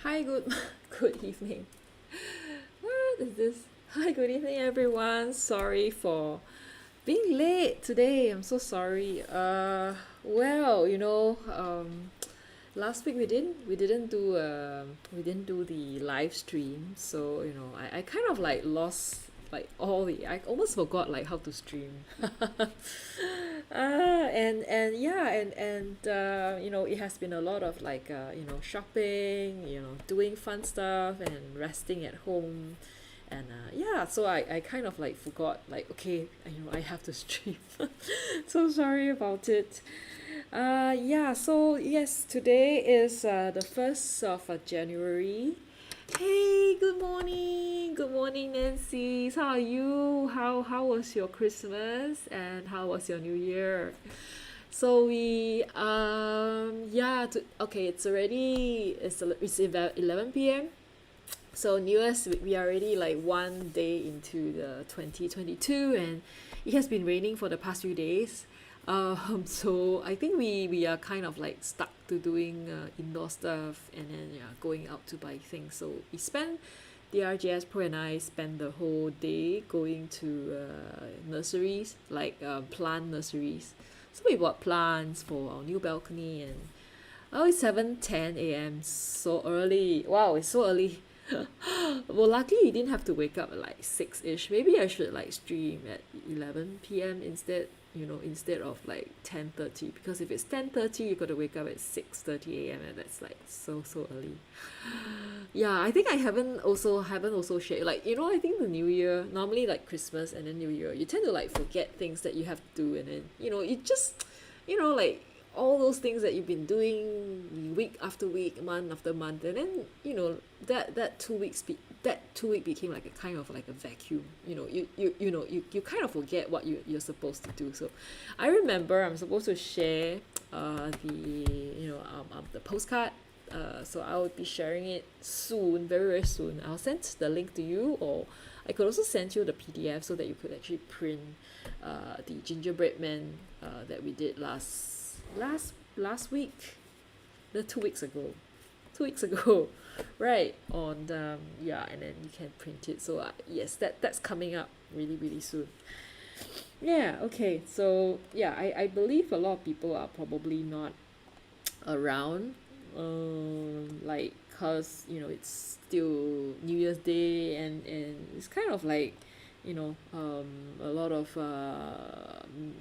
Hi, good evening. What is this? Hi, good evening, everyone. Sorry for being late today. I'm so sorry. Well, last week we didn't do the live stream, so I kind of like lost like all the I almost forgot like how to stream. And yeah, and it has been a lot of like shopping, doing fun stuff and resting at home. And yeah, so I kind of like forgot like, okay, I have to stream. So sorry about it. Yeah, so yes, today is the 1st of January. Hey, good morning. Good morning, Nancy. How are you? How was your Christmas and how was your New Year? So we okay, it's about 11 p.m. So New Year's we are already like one day into the 2022, and it has been raining for the past few days. So I think we are kind of like stuck to doing indoor stuff, and then yeah, going out to buy things. So the RGS Pro and I spent the whole day going to nurseries, like plant nurseries. So we bought plants for our new balcony, and oh, it's 7:10 a.m. So early. Wow, it's so early. Well, luckily you didn't have to wake up at like 6-ish. Maybe I should like stream at 11 p.m. instead of like 10:30, because if it's 10:30 you got to wake up at 6:30 a.m. and that's like so early. Yeah, I think I haven't also shared like I think the New Year, normally like Christmas and then New Year, you tend to like forget things that you have to do, and then you just like all those things that you've been doing week after week, month after month, and then that 2 week became like a kind of like a vacuum. You kind of forget what you're supposed to do. So I remember I'm supposed to share the postcard. So I'll be sharing it soon, very very soon. I'll send the link to you, or I could also send you the PDF so that you could actually print the gingerbread man that we did last week, 2 weeks ago, 2 weeks ago, right? On yeah, and then you can print it. So yes, that's coming up really really soon. Yeah. Okay. So yeah, I believe a lot of people are probably not around, like, cause it's still New Year's Day, and it's kind of like a lot of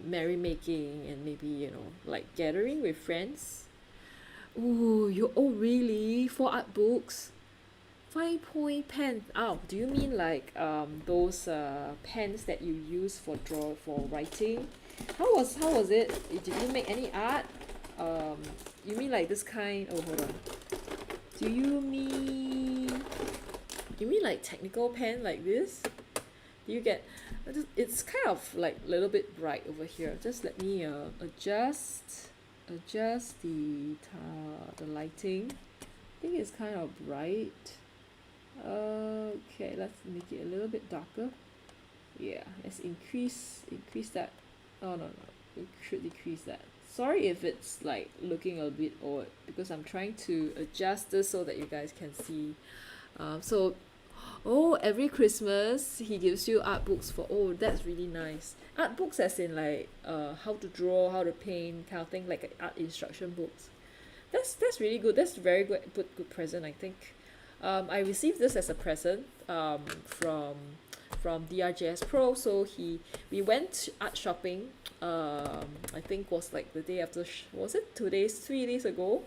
merrymaking, and maybe like gathering with friends. Ooh, oh really? For art books? 5-point pen. Oh, do you mean like those pens that you use for writing? How was it? Did you make any art? Um, you mean like this kind? Oh, hold on. Do you mean like technical pen like this? Do you get? It's kind of like a little bit bright over here. Just let me adjust the lighting. I think it's kind of bright. Okay, let's make it a little bit darker. Yeah, let's increase that. Oh no, we should decrease that. Sorry if it's like looking a bit odd, because I'm trying to adjust this so that you guys can see. So oh, every Christmas he gives you art books for, oh, that's really nice. Art books as in like how to draw, how to paint kind of thing, like art instruction books. That's really good. That's very good present, I think. I received this as a present from DRJS Pro. So we went art shopping. I think was like the day after. Was it 2 days, 3 days ago?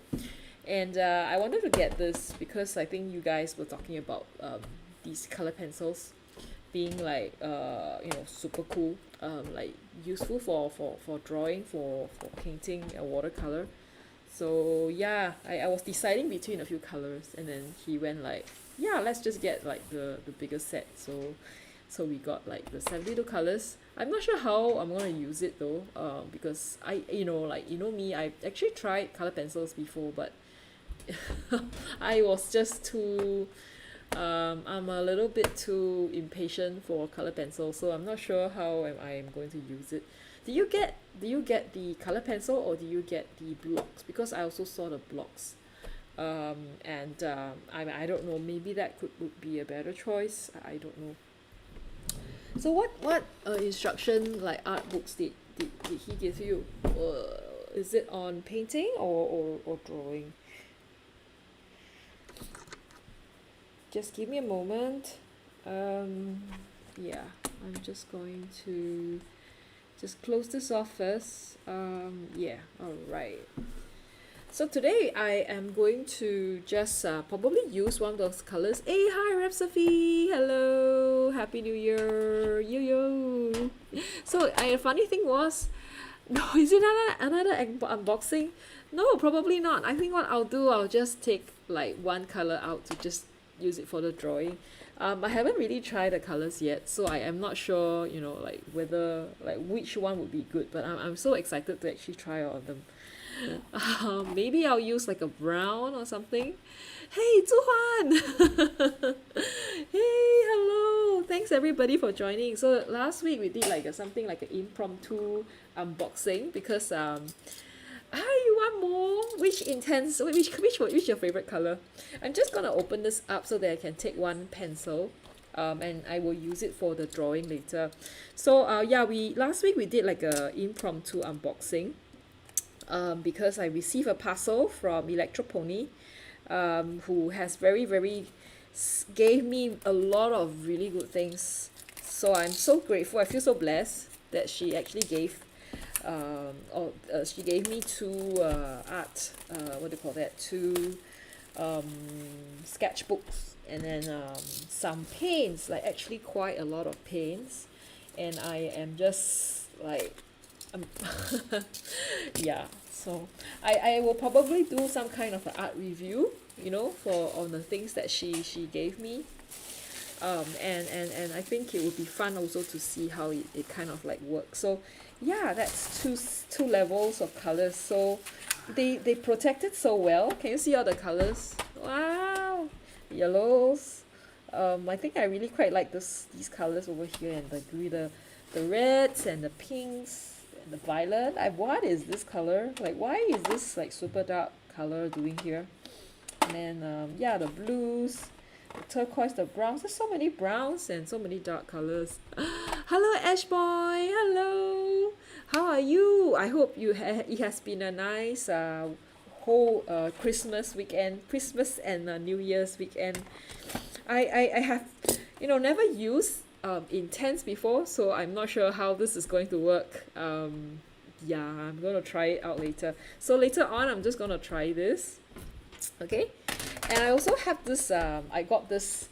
And I wanted to get this because I think you guys were talking about these color pencils being like super cool, like useful for drawing, for painting a watercolor. So yeah, I was deciding between a few colors, and then he went like, yeah, let's just get like the bigger set. So we got like the 72 colors. I'm not sure how I'm gonna use it though, because I like me, I actually tried color pencils before, but I was just too I'm a little bit too impatient for color pencil, so I'm not sure how I am going to use it. Do you get the color pencil, or do you get the blocks? Because I also saw the blocks. I don't know, maybe that would be a better choice. I don't know. So what instruction like art books did he give you? Is it on painting or drawing? Just give me a moment. Yeah, I'm just going to just close this off first. Yeah, all right. So today I am going to just probably use one of those colors. Hey, hi Rhapsody! Hello! Happy New Year! Yo yo! So a funny thing was, no, is it another unboxing? No, probably not. I think what I'll do, I'll just take like one color out to just use it for the drawing. I haven't really tried the colors yet, so I am not sure, you know, like whether like which one would be good. But I'm so excited to actually try all of them. Maybe I'll use like a brown or something. Hey, Zuhan! Hey, hello! Thanks everybody for joining. So last week we did like something like an impromptu unboxing because you want more? Which your favorite color? I'm just gonna open this up so that I can take one pencil. And I will use it for the drawing later. So yeah, last week we did like a impromptu unboxing. Because I received a parcel from Electropony, who has gave me a lot of really good things. So I'm so grateful. I feel so blessed that she actually gave, she gave me two what do you call that? Two sketchbooks, and then some paints, like actually quite a lot of paints, and I am just like yeah, so I will probably do some kind of an art review, you know, for on the things that she gave me, and I think it would be fun also to see how it kind of like works. So yeah, that's two levels of colors. So they protected so well. Can you see all the colors? Wow, yellows. I think I really quite like these colors over here, and the reds and the pinks. The violet. What is this color? Like, why is this like super dark color doing here? And then yeah, the blues, the turquoise, the browns. There's so many browns and so many dark colors. Hello Ash boy, hello, how are you? I hope it has been a nice whole Christmas and New Year's weekend. I have, you know, never used Intense before, so I'm not sure how this is going to work. Yeah, I'm gonna try it out later. So later on, I'm just gonna try this. Okay, and I also have this. I got this.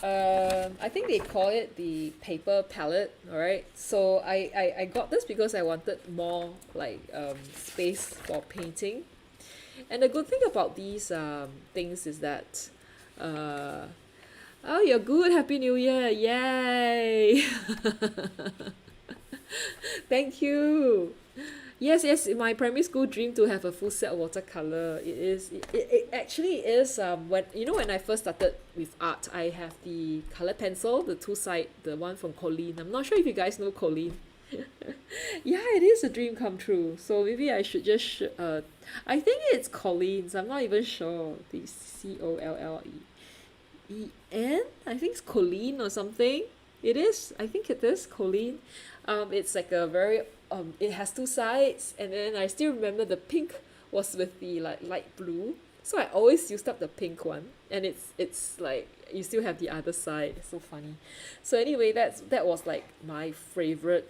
I think they call it the paper palette. All right. So I got this because I wanted more like space for painting. And the good thing about these things is that oh, you're good. Happy New Year. Yay. Thank you. Yes, my primary school dream to have a full set of watercolor. It actually is when I first started with art, I have the color pencil, the two-side, the one from Colleen. I'm not sure if you guys know Colleen. Yeah, it is a dream come true. So maybe I should just I think it's Colleen's. I'm not even sure. The Colleen. I think it's Colleen or something. It is. I think it is Colleen. It's like a very it has two sides, and then I still remember the pink was with the like light blue. So I always used up the pink one, and it's like you still have the other side. It's so funny. So anyway, that was like my favorite.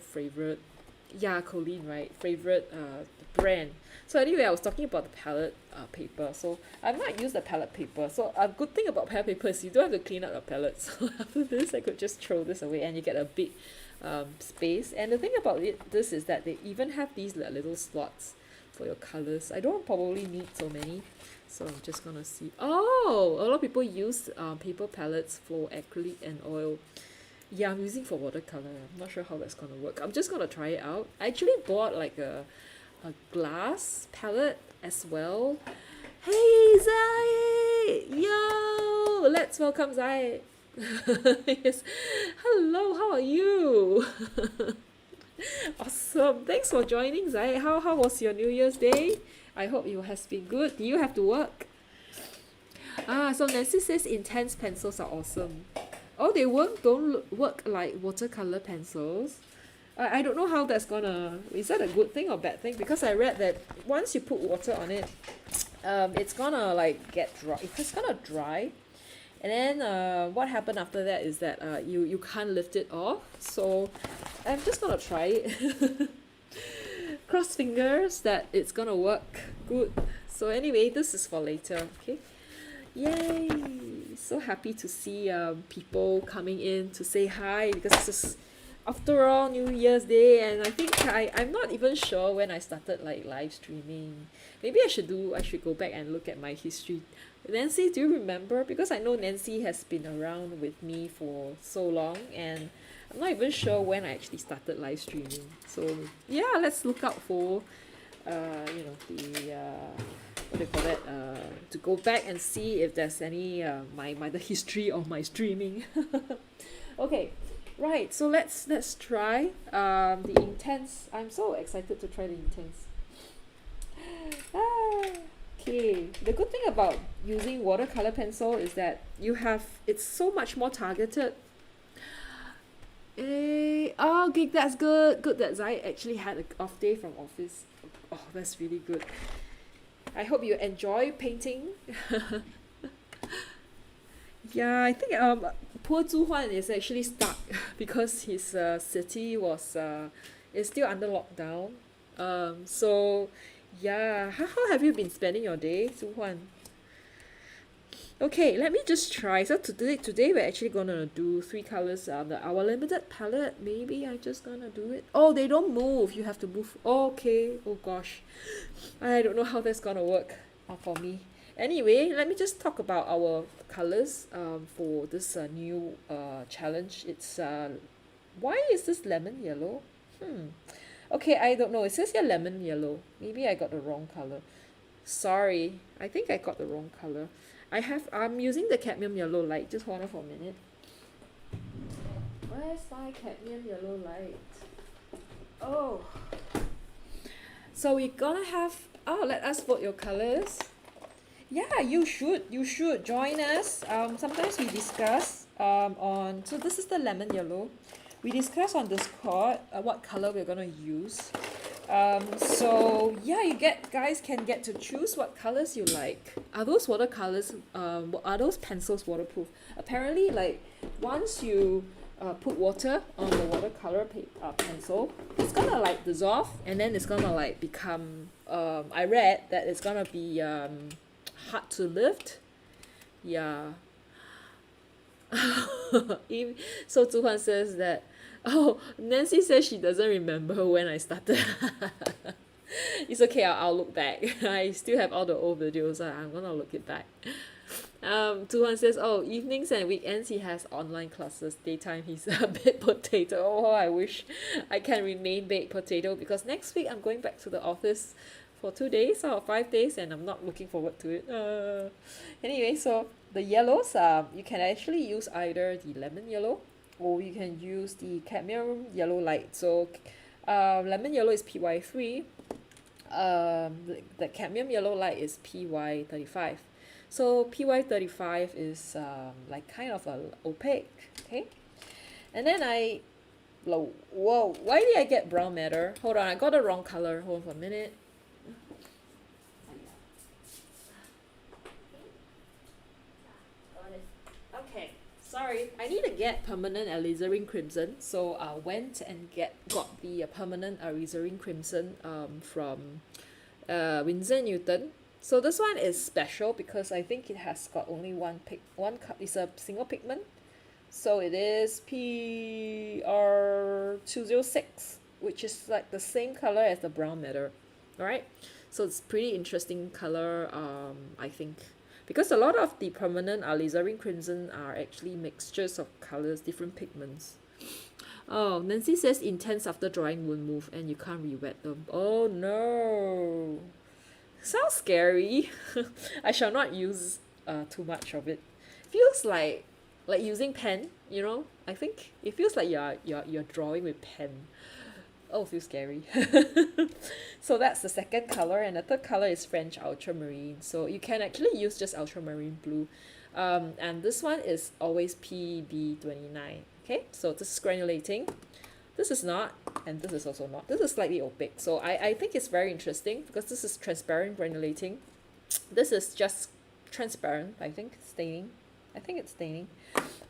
Yeah, Colleen, right? Favorite brand. So anyway, I was talking about the palette paper. So I've not used the palette paper. So a good thing about palette paper is you don't have to clean up your palette. So after this, I could just throw this away, and you get a big space. And the thing about this is that they even have these little slots for your colors. I don't probably need so many. So I'm just gonna see. Oh, a lot of people use paper palettes for acrylic and oil. Yeah, I'm using for watercolor. I'm not sure how that's gonna work. I'm just gonna try it out. I actually bought like a glass palette as well. Hey Zai! Yo! Let's welcome Zai. Yes. Hello, how are you? Awesome. Thanks for joining, Zai. How was your New Year's Day? I hope it has been good. Do you have to work? So Nancy says intense pencils are awesome. Oh, they don't work like watercolor pencils. I don't know how that's gonna. Is that a good thing or bad thing? Because I read that once you put water on it, it's gonna like get dry. It's gonna dry, and then what happened after that is that you can't lift it off. So I'm just gonna try it. Cross fingers that it's gonna work good. So anyway, this is for later. Okay. Yay! So happy to see people coming in to say hi because this is after all New Year's Day, and I think I'm not even sure when I started like live streaming. Maybe I should go back and look at my history. Nancy, do you remember? Because I know Nancy has been around with me for so long, and I'm not even sure when I actually started live streaming. So yeah, let's look out for the what do you call that, to go back and see if there's any the history of my streaming. Okay, right, so let's try the intense. I'm so excited to try the intense. Okay, the good thing about using watercolor pencil is that it's so much more targeted. Okay, that's good that Zai actually had an off day from office. Oh, that's really good. I hope you enjoy painting. Yeah, I think poor Zhu Huan is actually stuck because his city is still under lockdown. So yeah, how have you been spending your day, Zhu Huan? Okay, let me just try. So today we're actually gonna do 3 colors. Our limited palette. Maybe I'm just gonna do it. Oh, they don't move. You have to move. Okay. Oh gosh, I don't know how that's gonna work for me. Anyway, let me just talk about our colors for this new challenge. It's why is this lemon yellow? Okay, I don't know. It says here lemon yellow. Maybe I got the wrong color. Sorry, I think I got the wrong color. I'm using the cadmium yellow light. Just hold on for a minute. Where's my cadmium yellow light? Oh. So we're gonna have, let us vote your colors. Yeah, you should join us. Sometimes we discuss so this is the lemon yellow. We discuss on Discord what color we're gonna use. So yeah, guys can get to choose what colors you like. Are those watercolors are those pencils waterproof? Apparently, like once you put water on the watercolor pencil, it's gonna like dissolve, and then it's gonna like become I read that it's gonna be hard to lift. Yeah. So Zhu Huan says that, oh, Nancy says she doesn't remember when I started. It's okay, I'll look back. I still have all the old videos, so I'm gonna look it back. Zhu Huan says, oh, evenings and weekends he has online classes. Daytime he's a baked potato. Oh, I wish I can remain baked potato because next week I'm going back to the office for 2 days or 5 days, and I'm not looking forward to it. Anyway, so the yellows, you can actually use either the lemon yellow or you can use the cadmium yellow light. So lemon yellow is PY3, the cadmium yellow light is PY35. So PY35 is like kind of a opaque, okay? And then whoa, why did I get brown matter? Hold on, I got the wrong color. Hold on for a minute. Okay, sorry, I need to get permanent alizarin crimson, so I went and got the permanent alizarin crimson from Winsor & Newton. So this one is special because I think it has got only it's a single pigment. So it is PR206, which is like the same color as the brown matter. Alright, so it's pretty interesting color, I think. Because a lot of the permanent alizarin crimson are actually mixtures of colors, different pigments. Oh, Nancy says intense after drying won't move and you can't re-wet them. Oh no! Sounds scary. I shall not use too much of it. Feels like using pen, you know? I think it feels like you're drawing with pen. Oh, feels scary. So that's the second color, and the third color is French Ultramarine. So you can actually use just Ultramarine blue. And this one is always PB29. Okay, so this is granulating. This is not, and this is also not. This is slightly opaque. So I think it's very interesting because this is transparent granulating. This is just transparent, I think, staining. I think it's staining.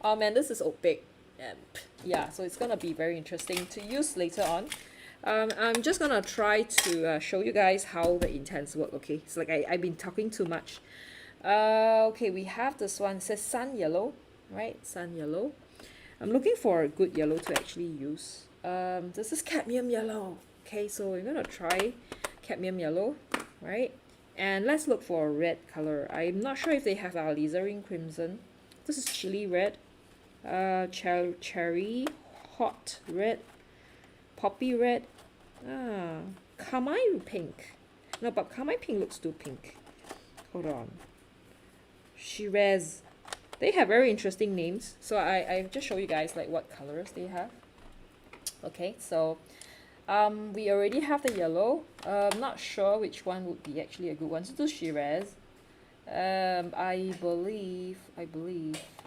And this is opaque. Yeah, so it's gonna be very interesting to use later on. I'm just gonna try to show you guys how the intents work. Okay, it's like I've been talking too much. Okay, we have this one. It says sun yellow, right? Sun yellow. I'm looking for a good yellow to actually use. This is cadmium yellow. Okay, so we're gonna try cadmium yellow, right? And let's look for a red color. I'm not sure if they have Alizarin crimson. This is chili red, cherry hot red, poppy red, carmine pink. No, but carmine pink looks too pink. Hold on. Shiraz. They have very interesting names. So I just show you guys like what colors they have. Okay, so we already have the yellow. Not sure which one would be actually a good one. So this is Shiraz. I believe.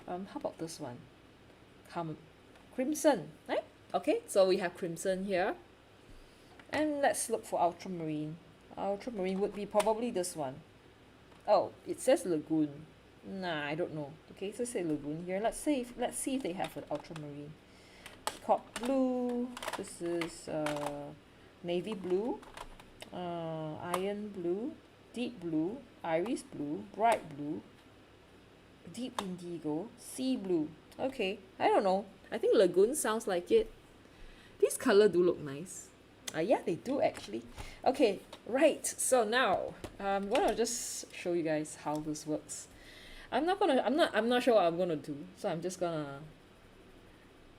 How about this one? Crimson, right? Okay, so we have crimson here. And let's look for ultramarine. Ultramarine would be probably this one. Oh, it says lagoon. Nah, I don't know. Okay, so say lagoon here. Let's see if they have an ultramarine. Peacock blue. This is navy blue, iron blue, deep blue, iris blue, bright blue, deep indigo, sea blue. Okay, I don't know. I think lagoon sounds like it. These colors do look nice. Yeah, they do actually. Okay, right. So now I'm gonna just show you guys how this works. I'm not sure what I'm gonna do. So I'm just gonna.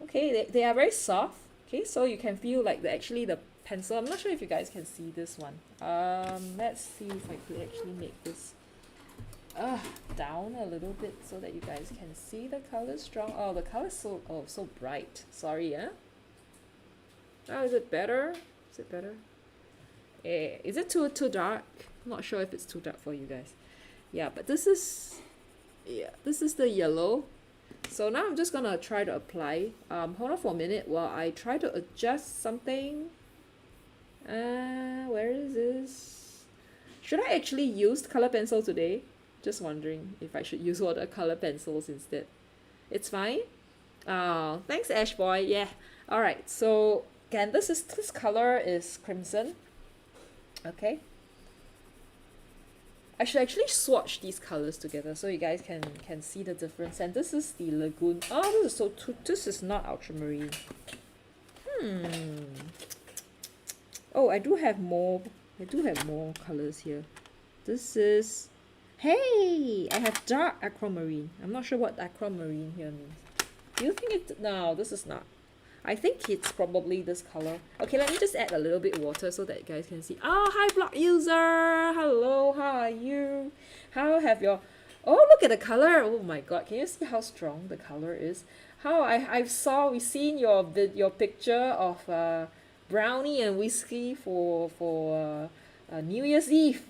Okay, they are very soft. Okay, so you can feel like the pencil. I'm not sure if you guys can see this one. Let's see if I could actually make this down a little bit so that you guys can see the color strong. Oh, the color is so bright. Sorry, Oh, is it better? Is it better? Is it too dark? I'm not sure if it's too dark for you guys. Yeah, but this is the yellow. So now I'm just gonna try to apply. Hold on for a minute while I try to adjust something. Where is this? Should I actually use color pencil today? Just wondering if I should use watercolor pencils instead. It's fine. Oh, thanks, Ash Boy. Yeah. All right. So again, this color is crimson. Okay. I should actually swatch these colors together so you guys can see the difference. And this is the lagoon. Oh, this is not ultramarine. Oh, I do have more colors here. This is, hey, I have dark aquamarine. I'm not sure what aquamarine here means. Do you think it? No, this is not. I think it's probably this color. Okay, let me just add a little bit of water so that you guys can see. Oh, hi blog user. Hello, how are you? How have your... Oh, look at the color. Oh my god, can you see how strong the color is? How we've seen your picture of brownie and whiskey for New Year's Eve.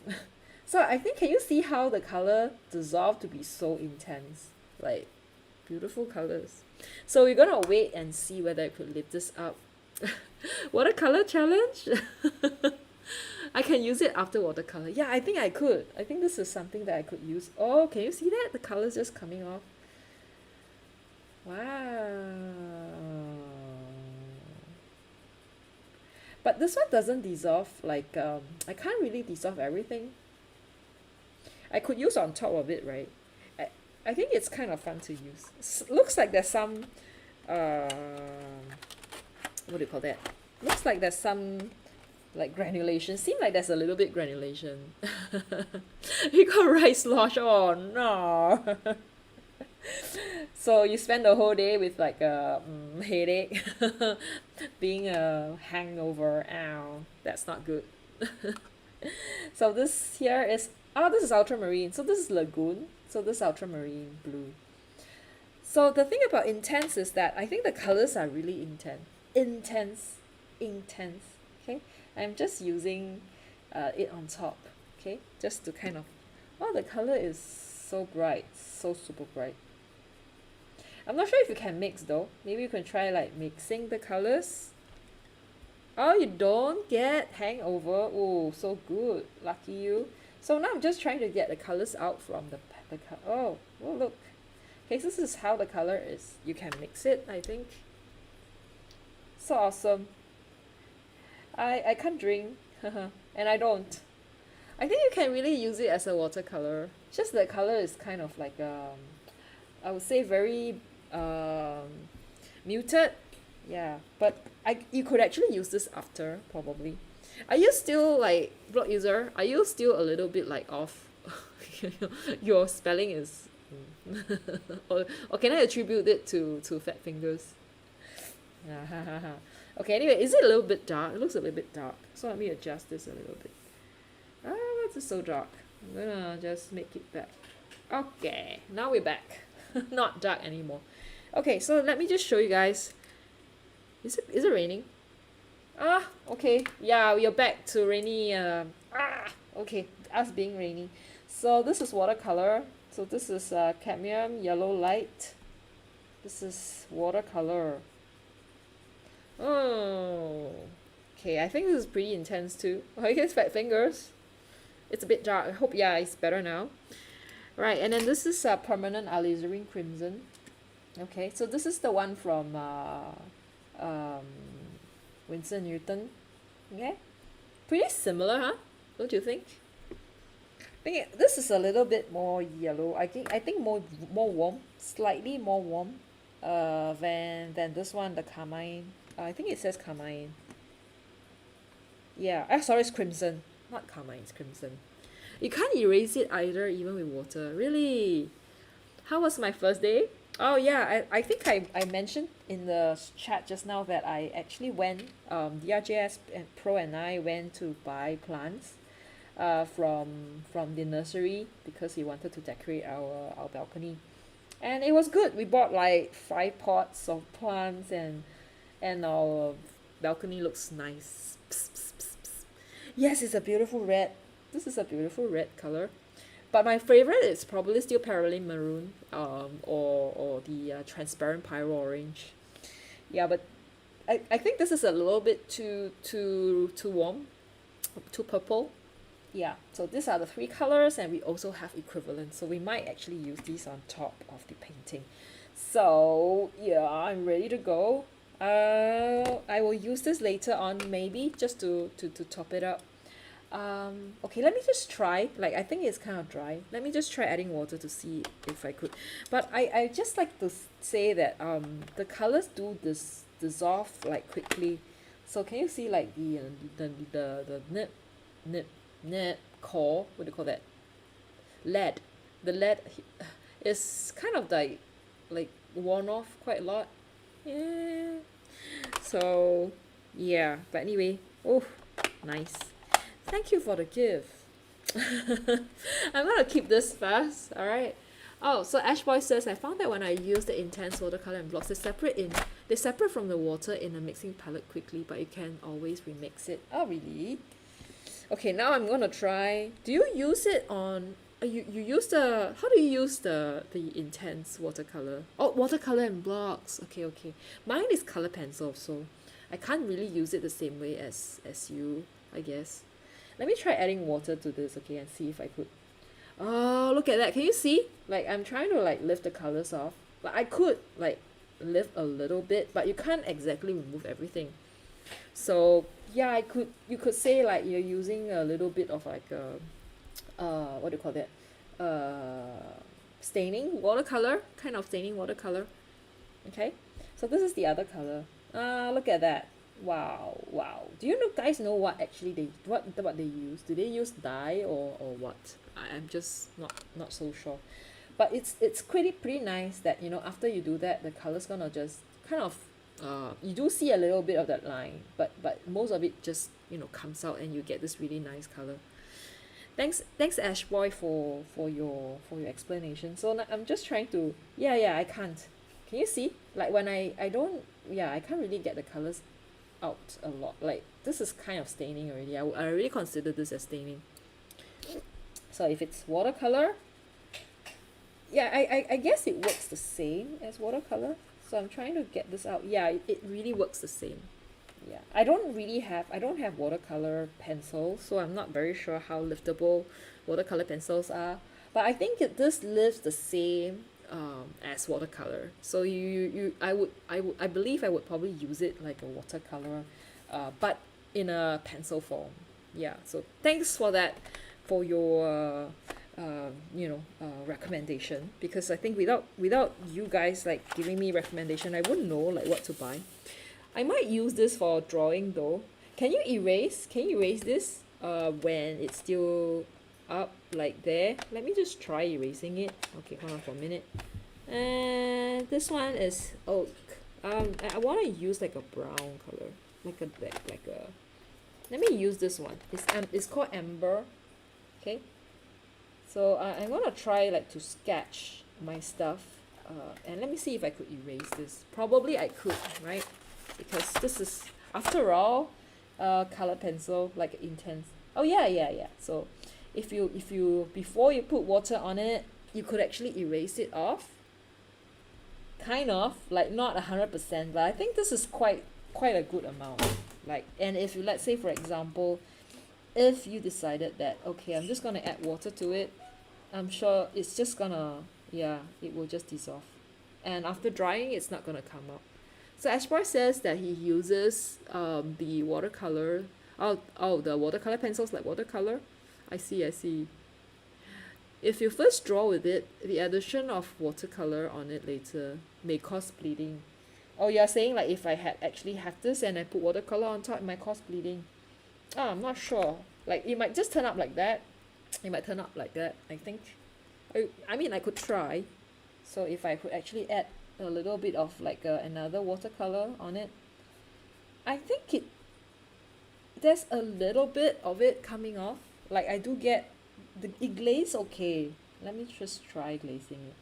So I think, can you see how the color dissolved to be so intense? Like, beautiful colors. So we're gonna wait and see whether I could lift this up. Watercolor challenge? I can use it after watercolor. Yeah, I think I could. I think this is something that I could use. Oh, can you see that? The color's just coming off. Wow. But this one doesn't dissolve like, I can't really dissolve everything. I could use on top of it, right? I think it's kind of fun to use. Looks like there's some, what do you call that? Looks like there's some, like, granulation. Seems like there's a little bit granulation. You got rice slosh. Oh no. So you spend the whole day with like a headache, being a hangover. Ow, that's not good. So this here is, this is ultramarine. So this is lagoon. So this is ultramarine blue. So the thing about intense is that I think the colors are really intense. Intense. Okay, I'm just using it on top, okay, just to kind of, oh, the color is so bright, so super bright. I'm not sure if you can mix though. Maybe you can try like mixing the colors. Oh, you don't get hangover. Oh, so good. Lucky you. So now I'm just trying to get the colors out from oh, oh, look. Okay, so this is how the color is. You can mix it, I think. So awesome. I can't drink. And I don't. I think you can really use it as a watercolor. Just the color is kind of like I would say very muted. Yeah, but you could actually use this after, probably. Are you still like blog user? Are you still a little bit like off? Your spelling is or can I attribute it to fat fingers? Okay, anyway, is it a little bit dark? It looks a little bit dark. So let me adjust this a little bit. Ah, why is it so dark? I'm gonna just make it back. Okay, now we're back. Not dark anymore. Okay, so let me just show you guys. Is it raining? Ah, okay. Yeah, we are back to rainy. Okay, us being rainy. So this is watercolor. So this is cadmium yellow light. This is watercolor. Oh, okay. I think this is pretty intense too. I guess fat fingers. It's a bit dark. I hope, yeah, it's better now. Right, and then this is permanent alizarin crimson. Okay, so this is the one from Winsor Newton. Okay, pretty similar, huh? Don't you think? I think this is a little bit more yellow. I think more warm, slightly more warm. Than this one, the carmine. I think it says carmine. Yeah, sorry, it's crimson. Not carmine, it's crimson. You can't erase it either, even with water. Really? How was my first day? Oh yeah, I think I mentioned in the chat just now that I actually went, DRJS and Pro and I went to buy plants from the nursery because he wanted to decorate our balcony. And it was good. We bought like 5 pots of plants and our balcony looks nice. Psst, psst, psst, psst. Yes, it's a beautiful red. This is a beautiful red color. But my favorite is probably still Parylene Maroon, or the transparent Pyro Orange. Yeah, but I think this is a little bit too warm, too purple. Yeah, so these are the 3 colors, and we also have equivalents, so we might actually use these on top of the painting. So yeah, I'm ready to go. I will use this later on, maybe just to top it up. Okay, let me just try. Like, I think it's kind of dry. Let me just try adding water to see if I could. But I just like to say that the colors do dissolve like quickly. So can you see like the nip core? What do you call that? Lead. The lead is kind of like worn off quite a lot. Yeah. So yeah. But anyway, oh, nice. Thank you for the gift. I'm gonna keep this fast, alright? Oh, so Ashboy says, I found that when I use the intense watercolor and blocks, they separate from the water in a mixing palette quickly, but you can always remix it. Oh, really? Okay, now I'm gonna try. Do you use it on... you use the... How do you use the intense watercolor? Oh, watercolor and blocks. Okay. Mine is color pencil, so I can't really use it the same way as you, I guess. Let me try adding water to this, okay, and see if I could. Oh, look at that. Can you see? Like, I'm trying to, like, lift the colors off. But I could, like, lift a little bit, but you can't exactly remove everything. So, yeah, you could say, like, you're using a little bit of, like, what do you call that? Staining watercolor, kind of staining watercolor. Okay? So this is the other color. Look at that. Wow. Do you guys know what actually what they use? Do they use dye or what? I'm just not so sure. But it's pretty nice that, you know, after you do that, the color's gonna just kind of you do see a little bit of that line, but most of it just, you know, comes out and you get this really nice color. Thanks Ashboy for your explanation. So now I'm just trying to I can't. Can you see? Like when I don't, I can't really get the colors out a lot. Like this is kind of staining already. I already consider this as staining. So if it's watercolor, yeah, I guess it works the same as watercolor. So I'm trying to get this out. Yeah, it really works the same. Yeah, I don't have watercolor pencils, so I'm not very sure how liftable watercolor pencils are. But I think this lifts the same as watercolor. So I believe I would probably use it like a watercolor, but in a pencil form. Yeah. So thanks for that, for your recommendation, because I think without you guys like giving me recommendation, I wouldn't know like what to buy. I might use this for drawing though. Can you erase this when it's still up like there? Let me just try erasing it. Okay, hold on for a minute. And this one is oak. I want to use like a brown color, like a let me use this one. It's called amber. Okay, so I'm gonna try like to sketch my stuff, and let me see if I could erase this. Probably I could, right? Because this is, after all, color pencil, like intense. Oh yeah. So if you before you put water on it, you could actually erase it off. Kind of, like not 100%, but I think this is quite a good amount. Like, and if you, let's say for example, if you decided that, okay, I'm just gonna add water to it, I'm sure it's just gonna, yeah, it will just dissolve. And after drying, it's not gonna come out. So Ashboy says that he uses the watercolor, the watercolor pencils like watercolor. I see. If you first draw with it, the addition of watercolor on it later may cause bleeding. Oh, you're saying like if I had actually have this and I put watercolor on top, it might cause bleeding. Oh, I'm not sure. Like it might just turn up like that. It might turn up like that, I think. I mean, I could try. So if I could actually add a little bit of like another watercolor on it, I think there's a little bit of it coming off. Like I do get it glaze okay. Let me just try glazing it.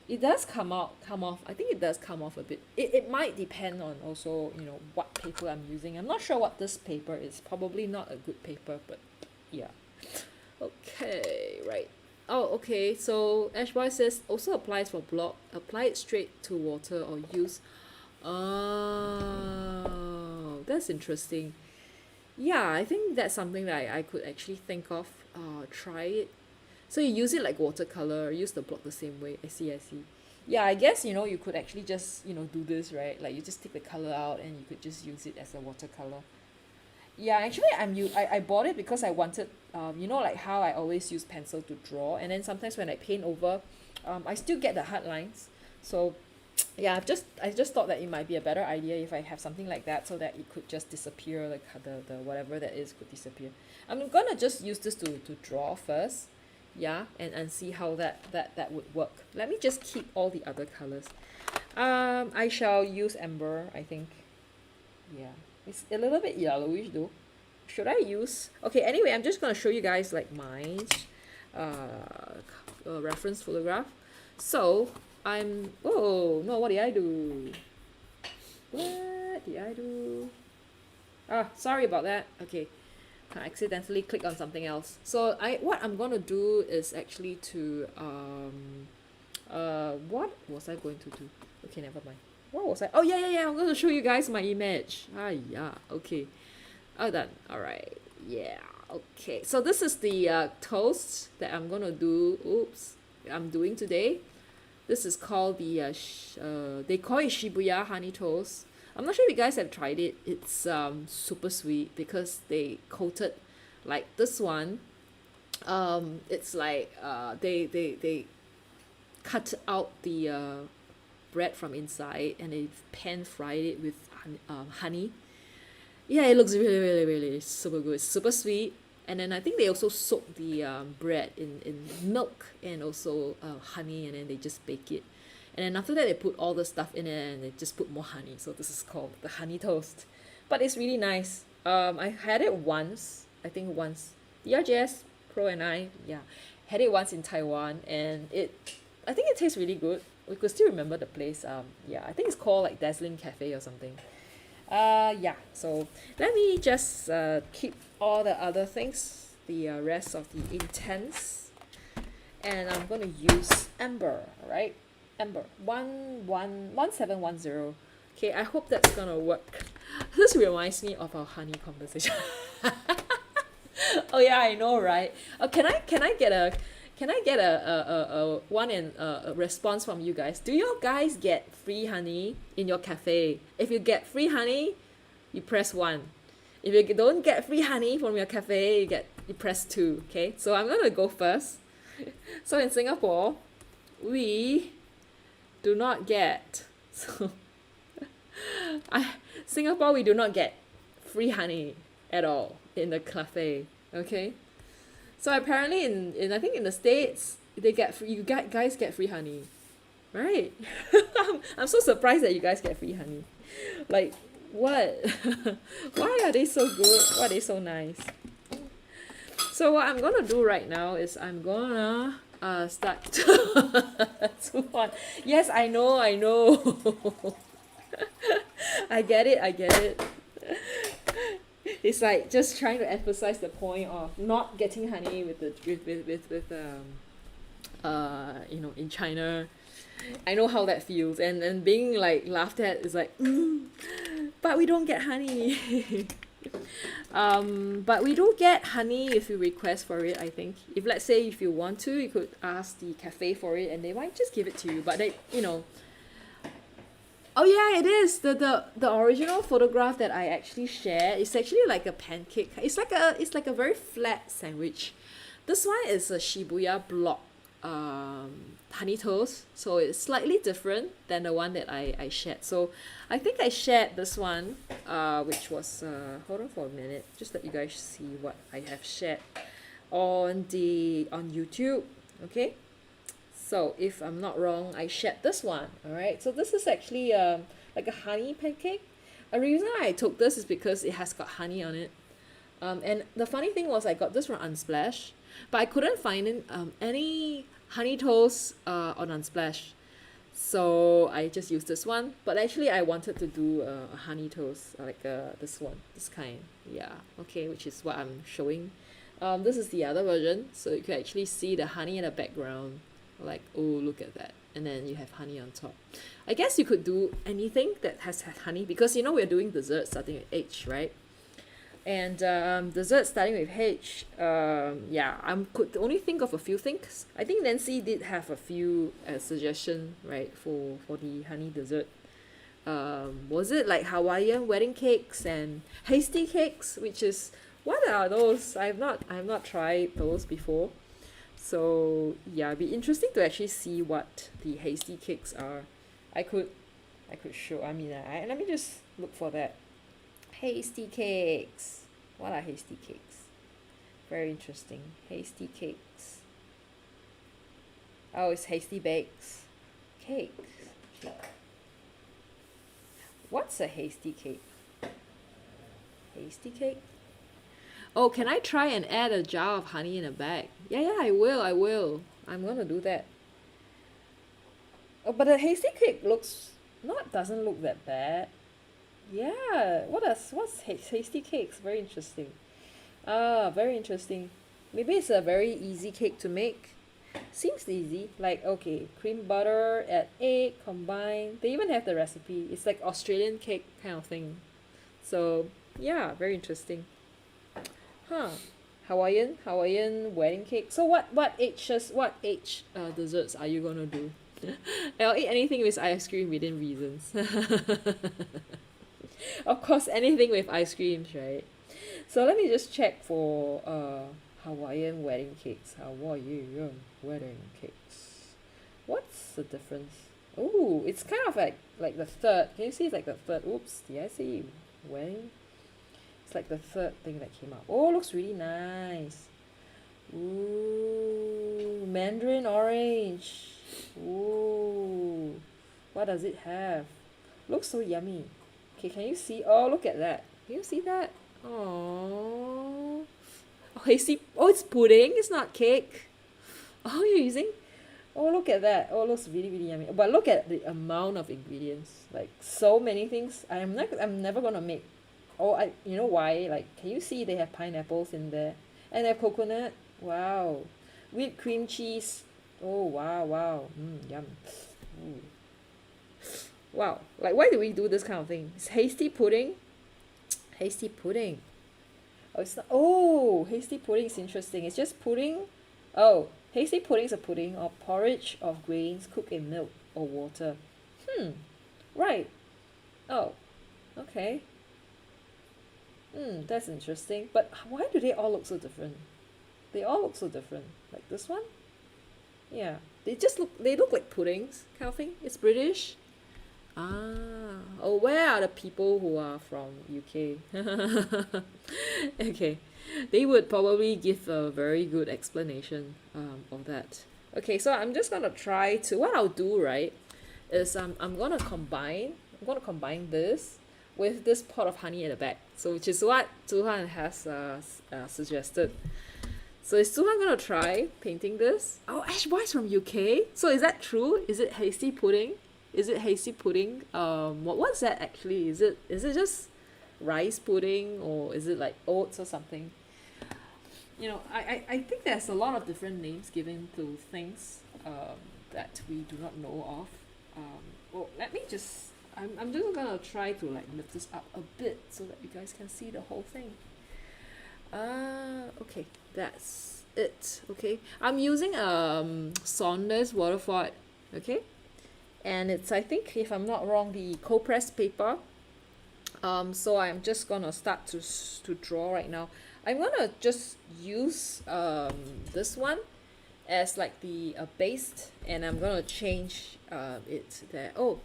It does come off. I think it does come off a bit. It might depend on also, what paper I'm using. I'm not sure what this paper is. Probably not a good paper, but yeah. Okay, right. Oh, okay. So Ashboy says also applies for block. Apply it straight to water or use. Oh, that's interesting. Yeah, I think that's something that I could actually think of. Try it. So you use it like watercolor, use the block the same way. I see. Yeah, I guess, you could actually just, do this, right? Like you just take the color out and you could just use it as a watercolor. Yeah, actually I bought it because I wanted, like how I always use pencil to draw. And then sometimes when I paint over, I still get the hard lines. So yeah, I just thought that it might be a better idea if I have something like that so that it could just disappear, like the whatever that is could disappear. I'm gonna just use this to draw first. Yeah, and see how that would work. Let me just keep all the other colors. I shall use amber, I think. Yeah, it's a little bit yellowish though. Should I use, okay, anyway, I'm just gonna show you guys like my reference photograph. So oh no, what did I do? Sorry about that. Okay, I accidentally clicked on something else. So what I'm gonna do is actually to what was I going to do? Okay, never mind. What was I? Oh yeah. I'm gonna show you guys my image. Yeah. Okay. Oh, done. All right. Yeah. Okay. So this is the toast that I'm gonna do. I'm doing today. This is called the they call it Shibuya honey toast. I'm not sure if you guys have tried it. It's super sweet because they coated like this one. It's like they cut out the bread from inside and they pan fried it with honey. Yeah, it looks really super good. It's super sweet. And then I think they also soak the bread in milk and also honey, and then they just bake it. And then after that, they put all the stuff in it and they just put more honey. So this is called the honey toast. But it's really nice. I had it once, I think once. DRJS Pro and I, had it once in Taiwan, and I think it tastes really good. We could still remember the place. I think it's called like Dazzling Cafe or something. Yeah, so let me just keep all the other things, the rest of the intents, and I'm gonna use Amber, right? Amber 1710. Okay, I hope that's gonna work. This reminds me of our honey conversation. Oh yeah, I know, right? Can I get a one and a response from you guys? Do you guys get free honey in your cafe? If you get free honey, you press 1. If you don't get free honey from your cafe, you press 2. Okay, so I'm gonna go first. So in Singapore, we do not get so Singapore, we do not get free honey at all in the cafe. Okay, so apparently in I think in the States they get free, guys get free honey, right? I'm so surprised that you guys get free honey. Like what? Why are they so good? Why are they so nice? So what I'm gonna do right now is I'm gonna start to one. Yes, I know. I get it. It's like just trying to emphasize the point of not getting honey with the in China. I know how that feels, and being like laughed at is like, but we don't get honey. But we do get honey if you request for it. I think if, let's say, if you want to, you could ask the cafe for it and they might just give it to you, but they, oh yeah, it is the original photograph that I actually shared. It's actually like a pancake. It's like a very flat sandwich. This one is a Shibuya block honey toast, so it's slightly different than the one that I shared. So I think I shared this one, which was hold on for a minute, just let you guys see what I have shared on YouTube. Okay, so if I'm not wrong, I shared this one. All right, so this is actually like a honey pancake. A reason I took this is because it has got honey on it. And the funny thing was I got this from Unsplash, but I couldn't find any honey toast on Unsplash. So I just used this one. But actually I wanted to do a honey toast, like this one, this kind. Yeah, okay, which is what I'm showing. This is the other version. So you can actually see the honey in the background. Like, oh, look at that. And then you have honey on top. I guess you could do anything that has honey, because we're doing dessert starting with H, right? And dessert starting with H, yeah, I could only think of a few things. I think Nancy did have a few suggestions, right, for the honey dessert. Was it like Hawaiian wedding cakes and hasty cakes? Which is, what are those? I've not tried those before. So yeah, it'd be interesting to actually see what the hasty cakes are. I could show. I mean, let me just look for that. Hasty cakes. What are hasty cakes? Very interesting. Hasty cakes. Oh, it's hasty bakes. Cakes. What's a hasty cake? Hasty cake? Oh, can I try and add a jar of honey in a bag? Yeah, I will. I'm gonna do that. Oh, but the hasty cake doesn't look that bad. Yeah, what's hasty cakes? Very interesting. Very interesting. Maybe it's a very easy cake to make. Seems easy. Like, okay, cream butter, add egg, combine. They even have the recipe. It's like Australian cake kind of thing. So yeah, very interesting. Huh. Hawaiian wedding cake. So what age desserts are you gonna do? I'll eat anything with ice cream within reasons. Of course, anything with ice creams, right? So let me just check for Hawaiian wedding cakes. Hawaiian wedding cakes. What's the difference? Oh, it's kind of like the third. Can you see it's like the third? Oops, did I say wedding? It's like the third thing that came out. Oh, looks really nice. Ooh, mandarin orange. Ooh, what does it have? Looks so yummy. Okay, can you see? Oh, look at that. Can you see that? Oh, hasty. Oh, it's pudding. It's not cake. Oh, you're using. Oh, look at that. Oh, it looks really, really yummy. But look at the amount of ingredients. Like so many things. I'm never gonna make. Oh, you know why? Like, can you see they have pineapples in there? And they have coconut. Wow. Whipped cream cheese. Oh, wow, wow. Yum. Ooh. Wow. Like, why do we do this kind of thing? It's hasty pudding. Hasty pudding. Oh, it's not. Oh, hasty pudding is interesting. It's just pudding. Oh, hasty pudding is a pudding or porridge of grains cooked in milk or water. Right. Oh, okay. That's interesting. But why do they all look so different? They all look so different. Like this one? Yeah. They look like puddings kind of thing. It's British. Ah. Oh, where are the people who are from UK? Okay. They would probably give a very good explanation of that. Okay, so I'm just gonna try to what I'll do, right, is I'm gonna combine this with this pot of honey at the back. So which is what Zuhan has suggested. So is Zuhan gonna try painting this? Oh, Ash Boy's from UK. So is that true? Is it hasty pudding? Is it hasty pudding? What's that actually? Is it just rice pudding or is it like oats or something? I think there's a lot of different names given to things that we do not know of. Let me just. I'm just gonna try to like lift this up a bit so that you guys can see the whole thing. Okay, that's it. Okay, I'm using Saunders waterford. Okay, and it's, I think if I'm not wrong, the cold pressed paper. So I'm just gonna start to draw right now. I'm gonna just use this one as like the base, and I'm gonna change it there. Oh,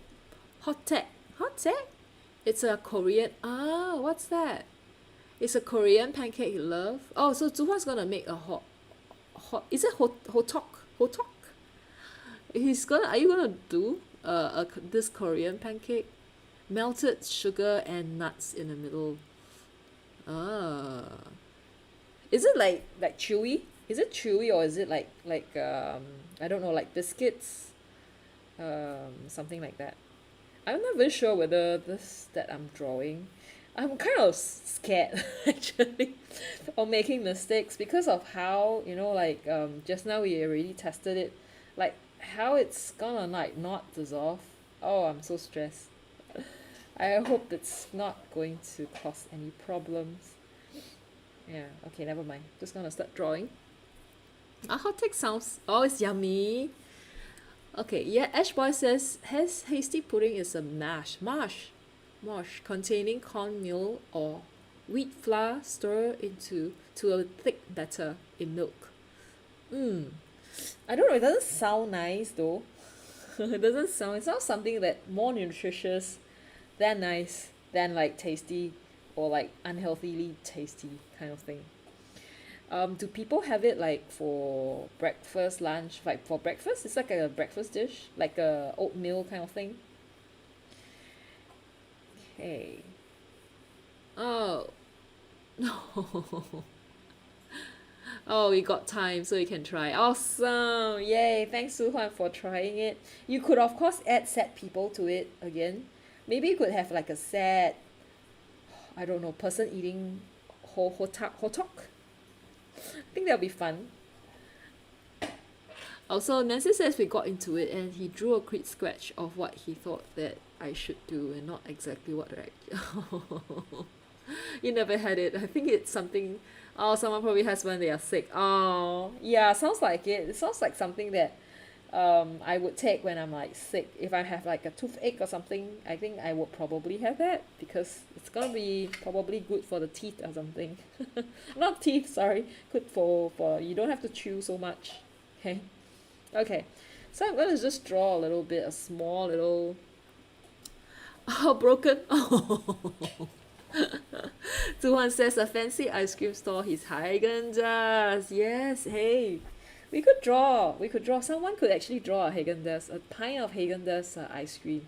hot tech. It's a Korean. What's that? It's a Korean pancake you love. Oh, so Zuha's gonna make a hot. Is it hotok? Are you gonna do this Korean pancake? Melted sugar and nuts in the middle. Ah. Is it like chewy? Is it chewy or is it like I don't know, like biscuits? Something like that. I'm not very sure whether this that I'm drawing. I'm kind of scared actually of making mistakes because of how, just now we already tested it, like how it's gonna like not dissolve. Oh, I'm so stressed. I hope it's not going to cause any problems. Yeah, okay, never mind. Just gonna start drawing. Hot take sounds. Oh, it's yummy. Okay, yeah, Ash Boy says hasty pudding is a mash containing cornmeal or wheat flour stirred into a thick batter in milk. I don't know, it doesn't sound nice though. It sounds something that more nutritious than nice than like tasty or like unhealthily tasty kind of thing. Do people have it like for breakfast, lunch? Like for breakfast, it's like a breakfast dish, like a oatmeal kind of thing. Okay. Oh no. Oh, we got time, so you can try. Awesome! Yay! Thanks, Suhan, for trying it. You could, of course, add sad people to it again. Maybe you could have like a sad, I don't know, person eating hotok. I think that'll be fun. Also, Nancy says we got into it and he drew a quick sketch of what he thought that I should do and not exactly what I... You never had it. I think it's something... Oh, someone probably has when they are sick. Oh, yeah, sounds like it. It sounds like something that I would take when I'm like sick. If I have like a toothache or something, I think I would probably have that because it's gonna be probably good for the teeth or something. Not teeth, sorry. Good for you don't have to chew so much. Okay. So I'm gonna just draw a little bit, a small little... Oh, broken. Oh. Zuhan says a fancy ice cream store. He's Haagen-Dazs. Yes, hey. We could draw. Someone could actually draw a Haagen-Dazs, a pint of Haagen-Dazs ice cream.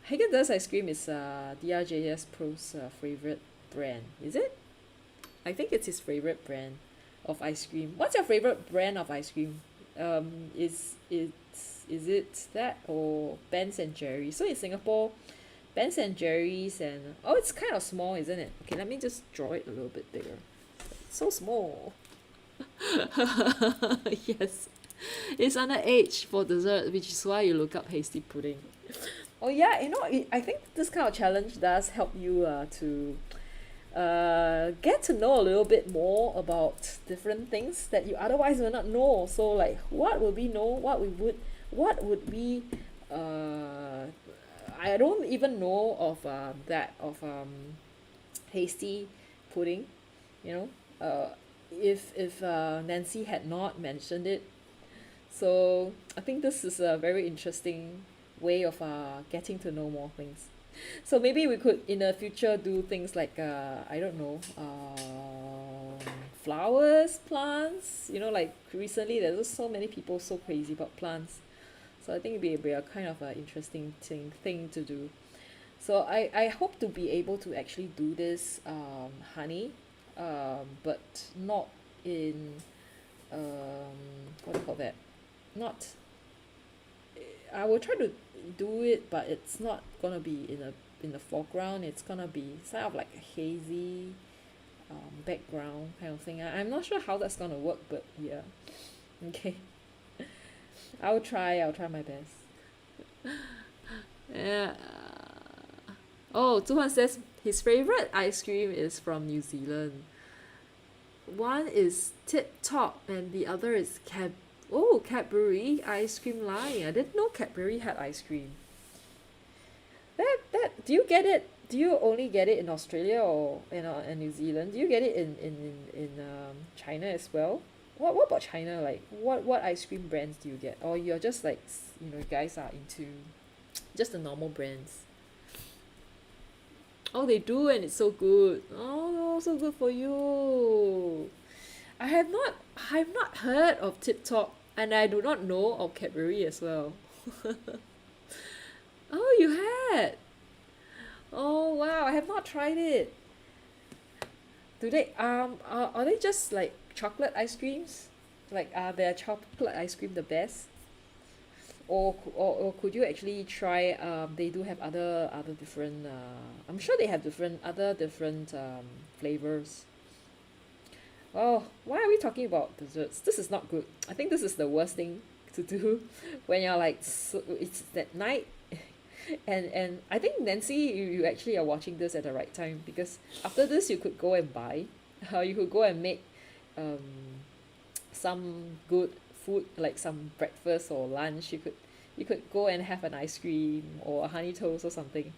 Haagen-Dazs ice cream is DRJS Pro's favorite brand. Is it? I think it's his favorite brand of ice cream. What's your favorite brand of ice cream? Is is it that or Ben's and Jerry's? So in Singapore, Ben's and Jerry's and oh, it's kind of small, isn't it? Okay, let me just draw it a little bit bigger. So small. Yes, it's underage for dessert, which is why you look up hasty pudding. Oh yeah, I think this kind of challenge does help you to get to know a little bit more about different things that you otherwise will not know. So like, what would we know? What would we? Uh, I don't even know of hasty pudding. You know, if Nancy had not mentioned it. So I think this is a very interesting way of getting to know more things. So maybe we could in the future do things like I don't know, flowers, plants. Like recently there's just so many people so crazy about plants. So I think it'd be a kind of an interesting thing to do. So I hope to be able to actually do this honey, but not in what do you call that? Not I will try to do it, but it's not gonna be in the foreground. It's gonna be sort of like a hazy background kind of thing. I'm not sure how that's gonna work, but yeah. Okay. I'll try my best. Yeah. Oh, Tuhan says his favorite ice cream is from New Zealand. One is Tip Top and the other is Cadbury ice cream line. I didn't know Cadbury had ice cream. That do you get it? Do you only get it in Australia or in New Zealand? Do you get it in China as well? What about China? Like what ice cream brands do you get? Or you're just like you guys are into just the normal brands? Oh, they do, and it's so good. Oh, so good for you. I have not heard of Tip Top, and I do not know of Cadbury as well. Oh, you had. Oh wow, I have not tried it. Do they are they just like chocolate ice creams? Like are their chocolate ice cream the best? Or could you actually try they do have other different I'm sure they have different flavors. Oh, why are we talking about desserts? This is not good. I think this is the worst thing to do when you're like it's that night. And I think Nancy, you actually are watching this at the right time, because after this you could go and buy you could go and make um some good food, like some breakfast or lunch. You could go and have an ice cream or a honey toast or something.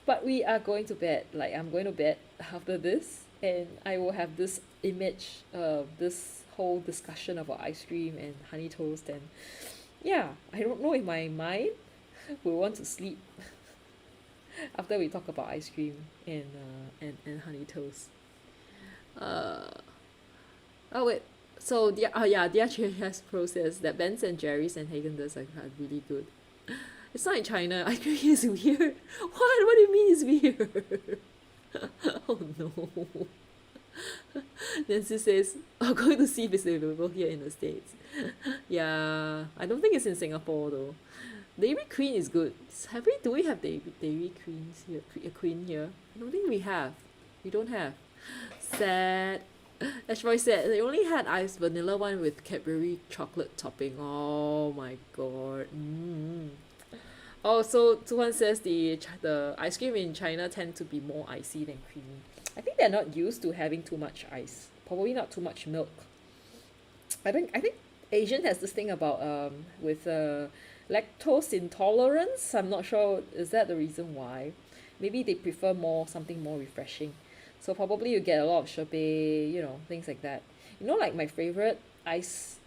But we are going to bed. Like I'm going to bed after this, and I will have this image of this whole discussion about ice cream and honey toast, and yeah, I don't know if my mind will want to sleep after we talk about ice cream and honey toast. Uh oh wait. So the has process that Ben's and Jerry's and Haagen-Dazs are really good. It's not in China. Ice cream is weird. What do you mean it's weird? Oh no. Nancy says, I'm going to see if it's available here in the States. Yeah, I don't think it's in Singapore though. Dairy Queen is good. Do we have Dairy Queens here? A Queen here? I don't think we have. We don't have. Sad. As Roy said, they only had iced vanilla one with Cadbury chocolate topping. Oh my god. Oh, so Tuhan says the ice cream in China tend to be more icy than creamy. I think they're not used to having too much ice. Probably not too much milk. I think Asian has this thing about with lactose intolerance. I'm not sure, is that the reason why? Maybe they prefer something more refreshing. So probably you get a lot of sherbet, things like that. Like my favorite ice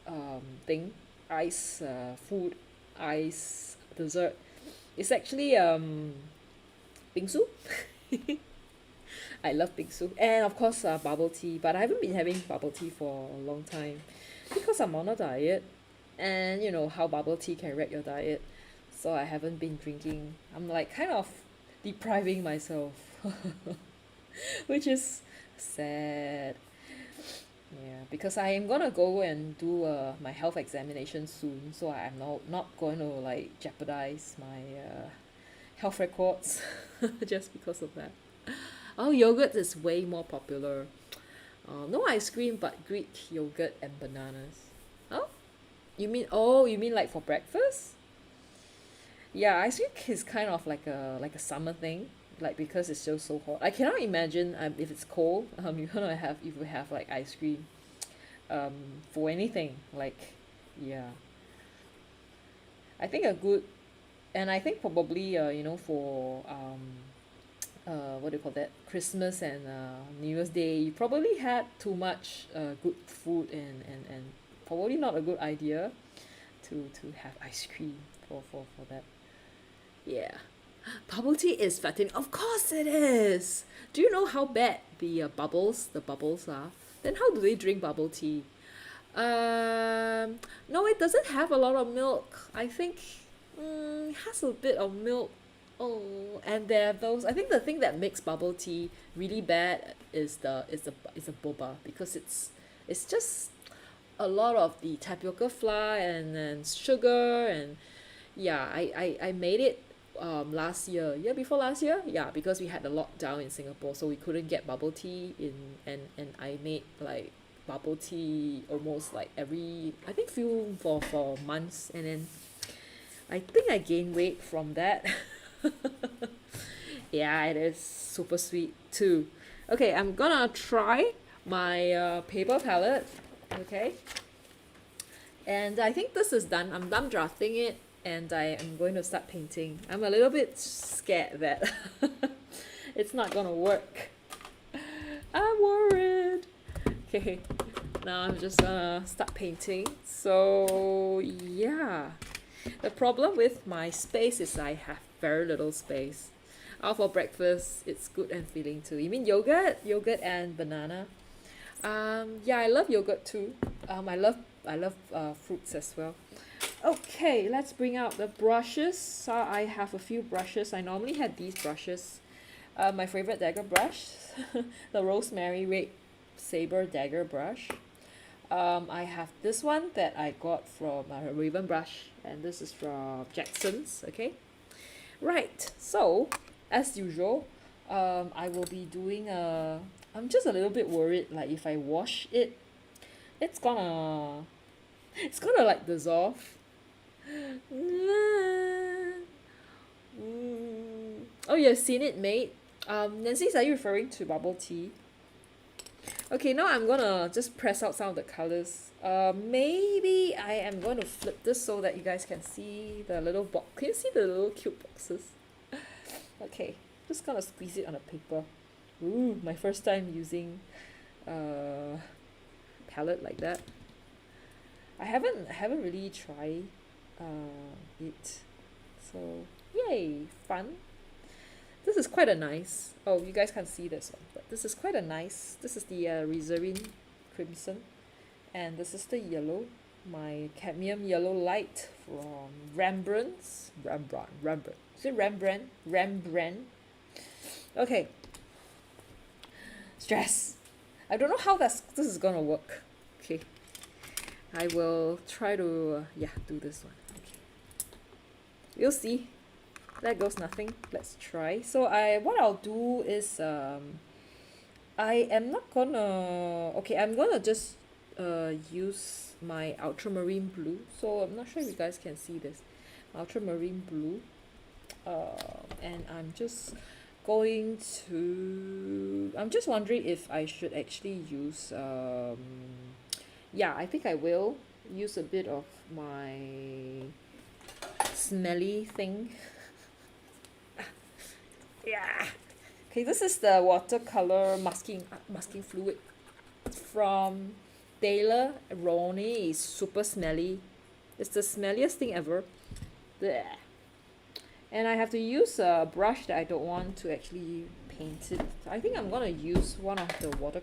food, ice dessert. It's actually bingsu. I love bingsu, and of course bubble tea. But I haven't been having bubble tea for a long time because I'm on a diet, and you know how bubble tea can wreck your diet. So I haven't been drinking. I'm like kind of depriving myself, which is sad. Yeah, because I am gonna go and do my health examination soon, so I'm not going to like jeopardize my health records just because of that. Oh, yogurt is way more popular. No ice cream, but Greek yogurt and bananas. Oh, you mean like for breakfast? Yeah, ice cream is kind of like a summer thing, like because it's still so hot. I cannot imagine if it's cold, you're gonna have if you have like ice cream um for anything. Like yeah. I think a good and I think probably for what do you call that? Christmas and New Year's Day, you probably had too much good food and probably not a good idea to have ice cream for that. Yeah. Bubble tea is fattening. Of course it is. Do you know how bad the bubbles are? Then how do they drink bubble tea? No, it doesn't have a lot of milk. I think it has a bit of milk. Oh, and there are those. I think the thing that makes bubble tea really bad is the boba because it's just a lot of the tapioca flour and sugar and yeah, I made it last year before last year, yeah, because we had a lockdown in Singapore, so we couldn't get bubble tea in and I made like bubble tea almost like every I think few for months and then I think I gained weight from that. Yeah, it is super sweet too. Okay, I'm gonna try my paper palette. Okay, and I think this is done. I'm done drafting it and I am going to start painting. I'm a little bit scared that it's not gonna work. I'm worried. Okay, now I'm just gonna start painting. So yeah, the problem with my space is I have very little space. Out for breakfast, it's good and filling too. You mean yogurt? Yogurt and banana. Yeah, I love yogurt too. I love fruits as well. Okay, let's bring out the brushes. So I have a few brushes. I normally had these brushes. My favorite dagger brush, the Rosemary Red Saber dagger brush. I have this one that I got from a Raven brush, and this is from Jackson's. Okay, right. So as usual, I will be doing a. I'm just a little bit worried. Like if I wash it, it's gonna, it's gonna like dissolve. Oh, you've seen it made. Nancy, are you referring to bubble tea? Okay, now I'm gonna just press out some of the colors. Maybe I am going to flip this so that you guys can see the little box. Can you see the little cute boxes? Okay, just gonna squeeze it on a paper. Ooh, my first time using palette like that. I haven't really tried it. So yay, fun. This is quite a nice. Oh, you guys can't see this one, but this is quite a nice. This is the Alizarin crimson, and this is the yellow. My cadmium yellow light from Rembrandt. Is it Rembrandt? Okay. Stress. I don't know how this is gonna work. Okay. I will try to do this one. Okay. We'll see. There goes nothing. Let's try. So what I'll do is I am not gonna I'm gonna just use my ultramarine blue. So I'm not sure if you guys can see this. Ultramarine blue. And I'm just wondering if I should actually use I think I will use a bit of my smelly thing. Yeah. Okay, this is the watercolor masking fluid from Taylor Ronnie. It's super smelly. It's the smelliest thing ever. Blech. And I have to use a brush that I don't want to actually paint it. So I think I'm gonna use one of the water.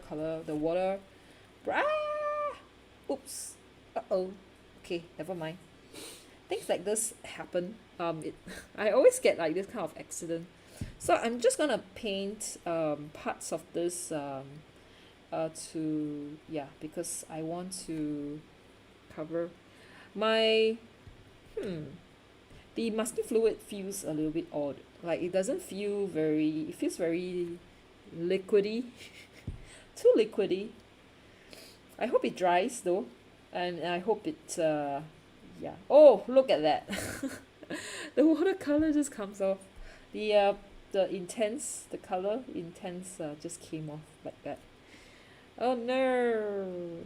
Oops. Uh-oh. Okay, never mind. Things like this happen. I always get like this kind of accident. So I'm just gonna paint parts of this to, yeah, because I want to cover my, the masking fluid feels a little bit odd. Like it doesn't feel very, it feels very liquidy, too liquidy. I hope it dries though, and I hope it, yeah. Oh, look at that. The watercolor just comes off. The intense, the color intense just came off like that. Oh no.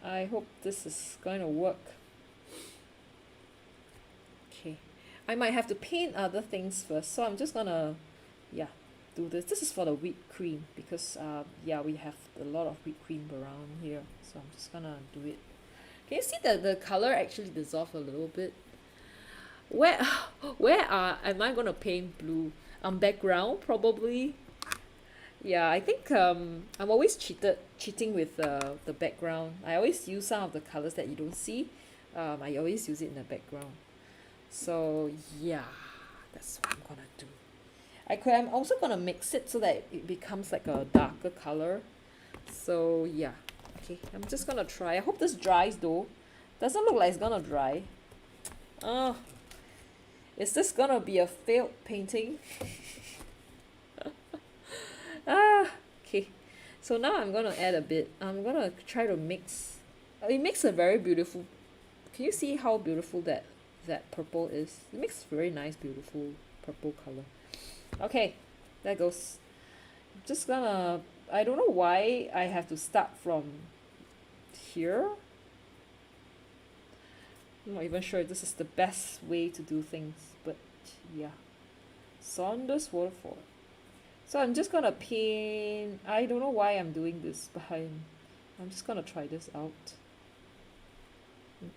I hope this is going to work. Okay. I might have to paint other things first, so I'm just gonna, yeah, do this. This is for the whipped cream because, yeah, we have a lot of whipped cream around here, so I'm just gonna do it. Can you see that the color actually dissolved a little bit? Where am I gonna paint blue? Background probably. Yeah, I think I'm always cheating with the background. I always use some of the colors that you don't see. I always use it in the background. So yeah, that's what I'm gonna do. I'm also gonna mix it so that it becomes like a darker color. So yeah, okay, I'm just gonna try. I hope this dries though. Doesn't look like it's gonna dry. Oh, is this gonna be a failed painting? Okay. So now I'm gonna add a bit. I'm gonna try to mix. It makes a very beautiful. Can you see how beautiful that purple is? It makes very nice, beautiful purple color. Okay, there goes. I'm just gonna. I don't know why I have to start from here. I'm not even sure if this is the best way to do things, but yeah. Saunders waterfall. So I'm just gonna paint. I don't know why I'm doing this, but I'm just gonna try this out.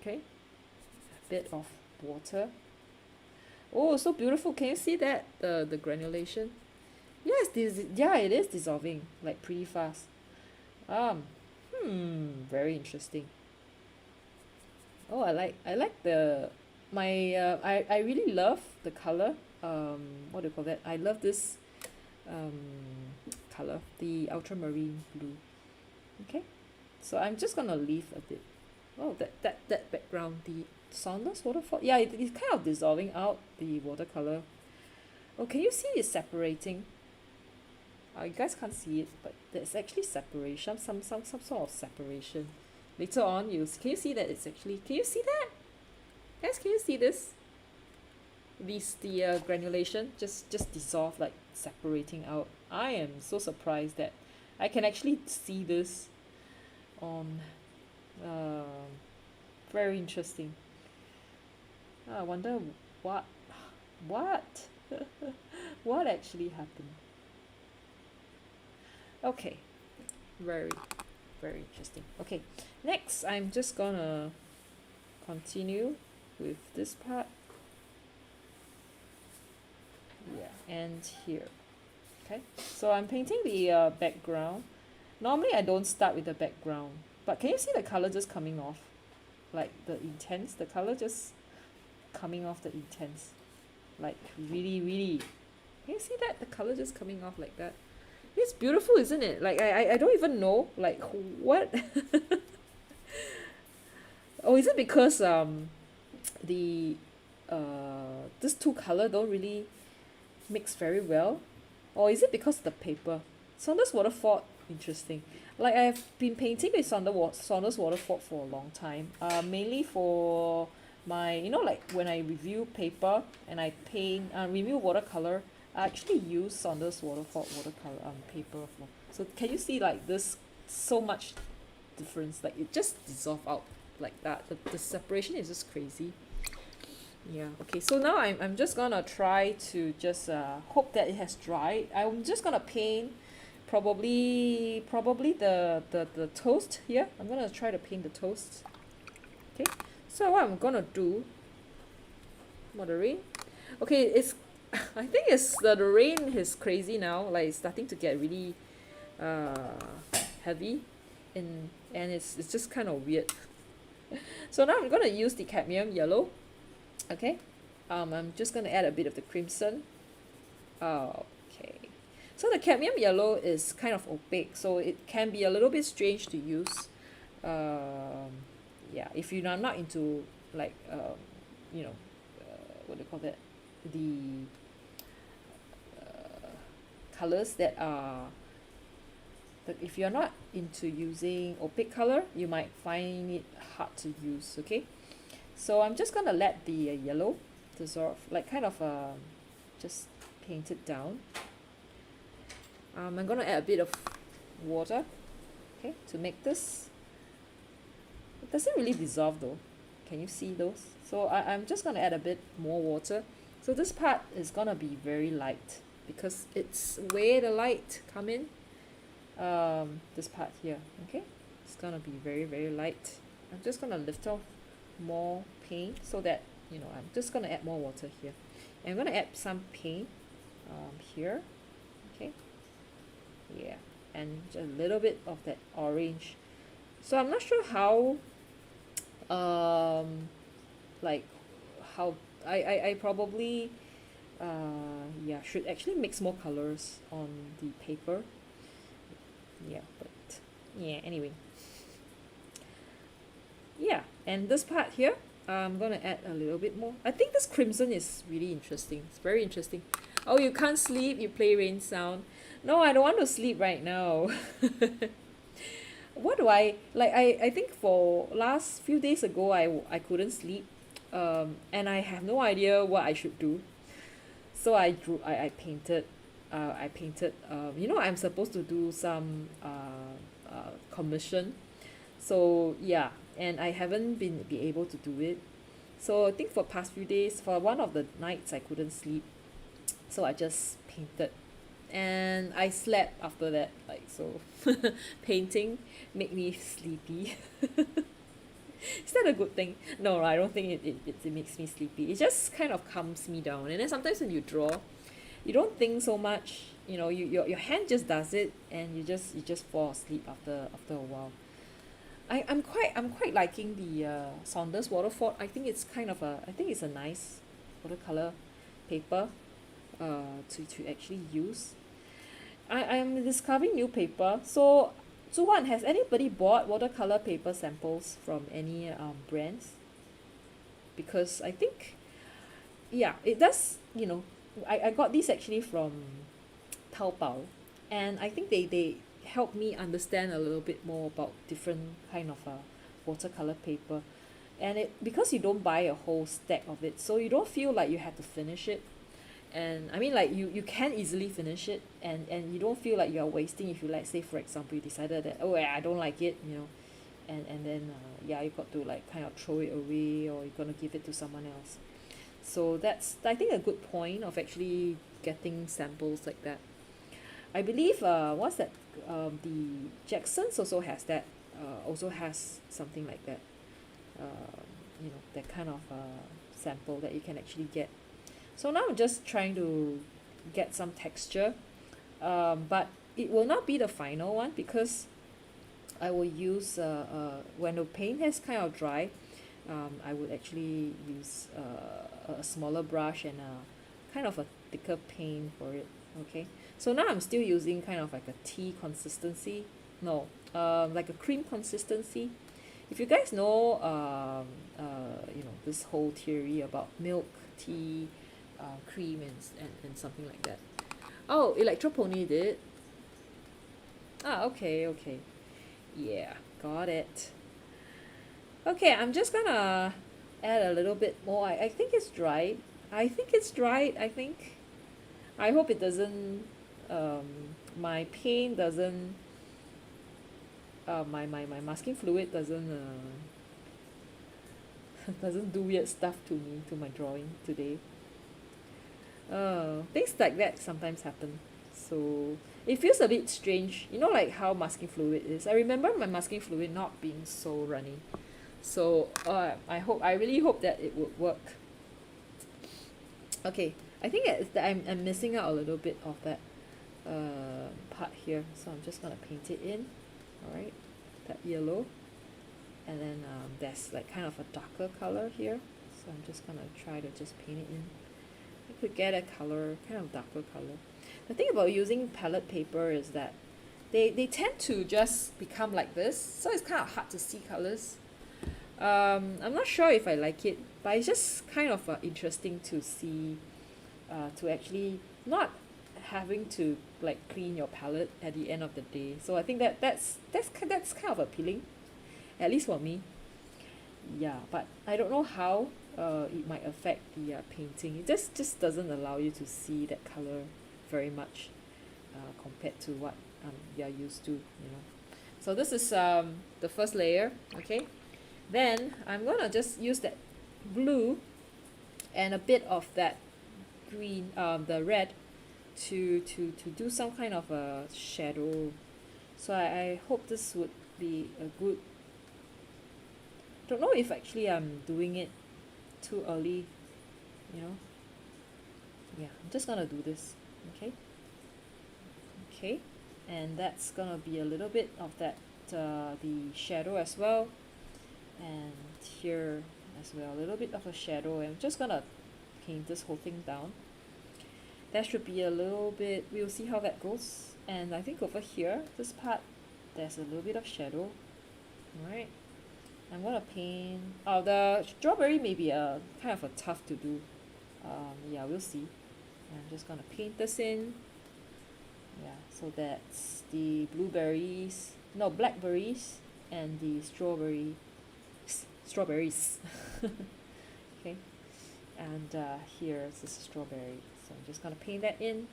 Okay, a bit of water. Oh, so beautiful! Can you see that the granulation? Yes, yeah, it is dissolving like pretty fast. Very interesting. Oh, I like the my I really love the color. What do you call that? I love this um color, the ultramarine blue. Okay, so I'm just gonna leave a bit. Oh, that background, the Saunders waterfall. Yeah, it's kind of dissolving out the watercolor. Oh, can you see it separating? You guys can't see it, but there's actually separation, some sort of separation. Later on, can you see that it's actually, can you see that? Guys, can you see this? The granulation just dissolve, like separating out. I am so surprised that I can actually see this on. Very interesting. I wonder what what actually happened. Okay, very interesting. Okay, next I'm just gonna continue with this part. Yeah, and here. Okay, so I'm painting the background. Normally I don't start with the background, but can you see the color just coming off? Like the intense, the color just coming off the intense. Like really. Can you see that? The color just coming off like that. It's beautiful, isn't it? Like I don't even know like what. Oh, is it because the these two color don't really mix very well? Or is it because of the paper? Saunders waterfall, interesting. Like I've been painting with Saunders waterfall for a long time. Mainly for my, like when I review paper and I paint, review watercolor, I actually use Saunders watercolor paper for. So can you see like this so much difference? Like it just dissolve out like that. The separation is just crazy. Yeah. Okay. So now I'm just gonna try to just hope that it has dried. I'm just gonna paint probably the toast here. I'm gonna try to paint the toast. Okay. So what I'm gonna do. Rain. Okay. I think the rain is crazy now. Like it's starting to get really heavy, and it's just kind of weird. So now I'm gonna use the cadmium yellow. Okay, I'm just gonna add a bit of the crimson. Okay, So the cadmium yellow is kind of opaque, so it can be a little bit strange to use. Yeah, if you're not into like you know, what do you call that? The colors that are, but if you're not into using opaque color, you might find it hard to use. Okay, so I'm just gonna let the yellow dissolve, like kind of just paint it down. I'm gonna add a bit of water, okay, to make this. It doesn't really dissolve though. Can you see those? So I'm just gonna add a bit more water. So this part is gonna be very light because it's where the light come in. This part here, okay, it's gonna be very, very light. I'm just gonna lift off more paint so that, you know, I'm just gonna add more water here. And I'm gonna add some paint here, okay, yeah, and just a little bit of that orange. So I'm not sure how like how I probably yeah, should actually mix more colors on the paper. Yeah, but yeah, anyway, yeah, and this part here, I'm gonna add a little bit more. I think this crimson is really interesting. It's very interesting. Oh, you can't sleep, you play rain sound. No, I don't want to sleep right now. What do I like? I think for last few days ago, I couldn't sleep, and I have no idea what I should do. So I painted. You know, I'm supposed to do some commission. So yeah, and I haven't be able to do it. So I think for past few days, for one of the nights I couldn't sleep, so I just painted, and I slept after that. Like, so, painting made me sleepy. Is that a good thing? No, I don't think it makes me sleepy. It just kind of calms me down. And then sometimes when you draw, you don't think so much. You know, your hand just does it, and you just fall asleep after a while. I'm quite liking the Saunders waterfall. I think it's kind of I think it's a nice watercolor paper to actually use. I'm discovering new paper. So Zuan, has anybody bought watercolor paper samples from any brands? Because I think, yeah, it does, you know, I got these actually from Taobao, and I think they help me understand a little bit more about different kind of watercolor paper. And it, because you don't buy a whole stack of it, so you don't feel like you have to finish it. And I mean, like, you can easily finish it, and you don't feel like you're wasting if you, like, say for example, you decided that, oh yeah, I don't like it, you know, and then yeah, you got to like kind of throw it away, or you're gonna give it to someone else. So that's, I think, a good point of actually getting samples like that. I believe what's that, the Jackson's also has that, also has something like that, you know, that kind of sample that you can actually get. So now I'm just trying to get some texture, but it will not be the final one, because I will use when the paint has kind of dry, I would actually use a smaller brush and kind of a thicker paint for it. Okay, so now I'm still using kind of like a tea consistency, no, like a cream consistency. If you guys know you know, this whole theory about milk, tea, cream, and something like that. Oh, Electropony did. Ah, okay, okay. Yeah, got it. Okay, I'm just gonna add a little bit more. I think it's dried. I think it's dried, I think. I hope it doesn't, my paint doesn't, my masking fluid doesn't, doesn't do weird stuff to me, to my drawing today. Things like that sometimes happen. So it feels a bit strange. You know, like how masking fluid is. I remember my masking fluid not being so runny. So I really hope that it would work. Okay, I think that I'm missing out a little bit of that part here. So I'm just gonna paint it in. Alright, that yellow. And then there's like kind of a darker color here. So I'm just gonna try to just paint it in. I could get a color, kind of darker color. the thing about using palette paper is that they tend to just become like this, so it's kind of hard to see colors. I'm not sure if I like it, but it's just kind of interesting to see, to actually not having to like clean your palette at the end of the day. So I think that's kind of appealing, at least for me. Yeah, but I don't know how it might affect the painting. It just doesn't allow you to see that color very much compared to what you're used to, you know. So this is the first layer, okay? Then I'm gonna just use that blue and a bit of that green, the red, to do some kind of a shadow. So I hope this would be a good. Don't know if actually I'm doing it too early, you know. Yeah, I'm just gonna do this, okay? Okay, and that's gonna be a little bit of that the shadow as well, and here as well, a little bit of a shadow. I'm just gonna paint this whole thing down. That should be a little bit, we'll see how that goes. And I think over here, this part, there's a little bit of shadow. Alright, I'm gonna paint, oh, the strawberry may be a kind of a tough to do. Yeah, we'll see. I'm just gonna paint this in. Yeah, so that's the blueberries, no, blackberries, and the strawberries. Okay, and here's the strawberry. So I'm just gonna paint that in.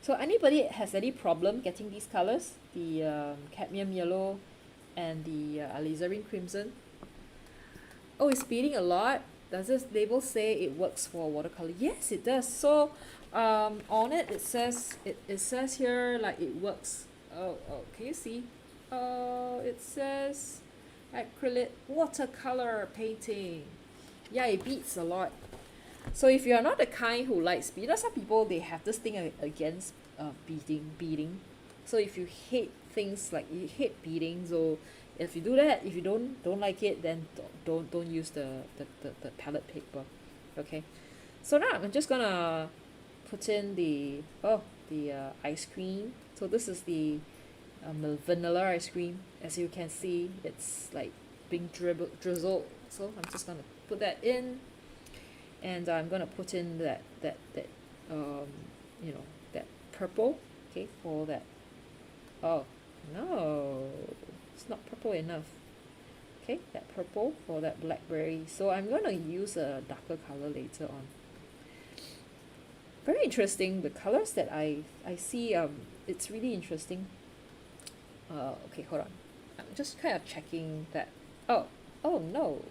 So anybody has any problem getting these colors, the cadmium yellow and the alizarin crimson? Oh, it's beading a lot. Does this label say it works for watercolor? Yes, it does. So on it, it says here like it works. Oh, can you see? It says acrylic watercolor painting. Yeah, it beats a lot. So if you're not the kind who likes bead, you know, some people, they have this thing against beading. So if you hate things like you hate beading, so if you do that, if you don't like it, then don't use the palette paper. Okay, so now I'm just gonna put in the ice cream. So this is the vanilla ice cream. As you can see, it's like being drizzled. So I'm just gonna put that in, and I'm gonna put in that you know, that purple, okay, for that. Oh no, it's not purple enough. Okay, that purple for that blackberry. So I'm gonna use a darker color later on. Very interesting, the colors that I see, it's really interesting. Okay, hold on, I'm just kind of checking that. Oh no,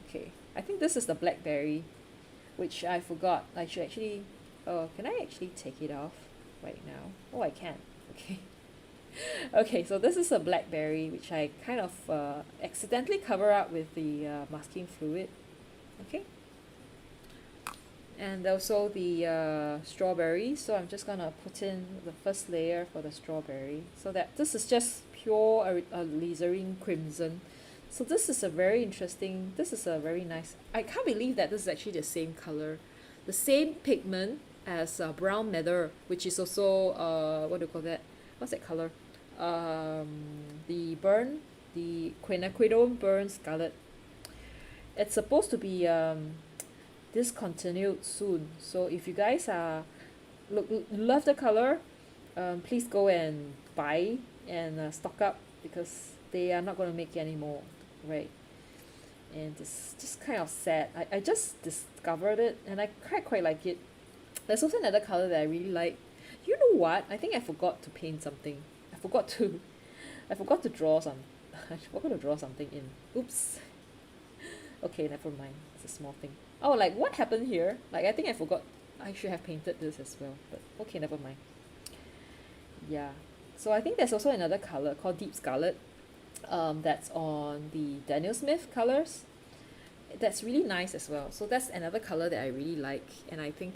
okay, I think this is the blackberry, which I forgot. I should actually, oh, can I actually take it off right now? Oh, I can. Okay. Okay, so this is a blackberry, which I kind of accidentally cover up with the masking fluid. Okay. And also the strawberry. So I'm just gonna put in the first layer for the strawberry. So that this is just pure alizarin crimson. So this is a very interesting, this is a very nice, I can't believe that this is actually the same color, the same pigment as brown madder, which is also, what do you call that? What's that color? The quinacridone burn scarlet. It's supposed to be discontinued soon. So if you guys love the color, please go and buy and stock up, because they are not going to make any more, right? And it's just kind of sad. I just discovered it and I quite like it. There's also another color that I really like. You know what? I think I forgot to paint something. I forgot to draw some. I forgot to draw something in. Oops. Okay, never mind. It's a small thing. Oh, like what happened here? Like I think I forgot. I should have painted this as well. But okay, never mind. Yeah. So I think there's also another color called Deep Scarlet. That's on the Daniel Smith colors. That's really nice as well. So that's another color that I really like, and I think,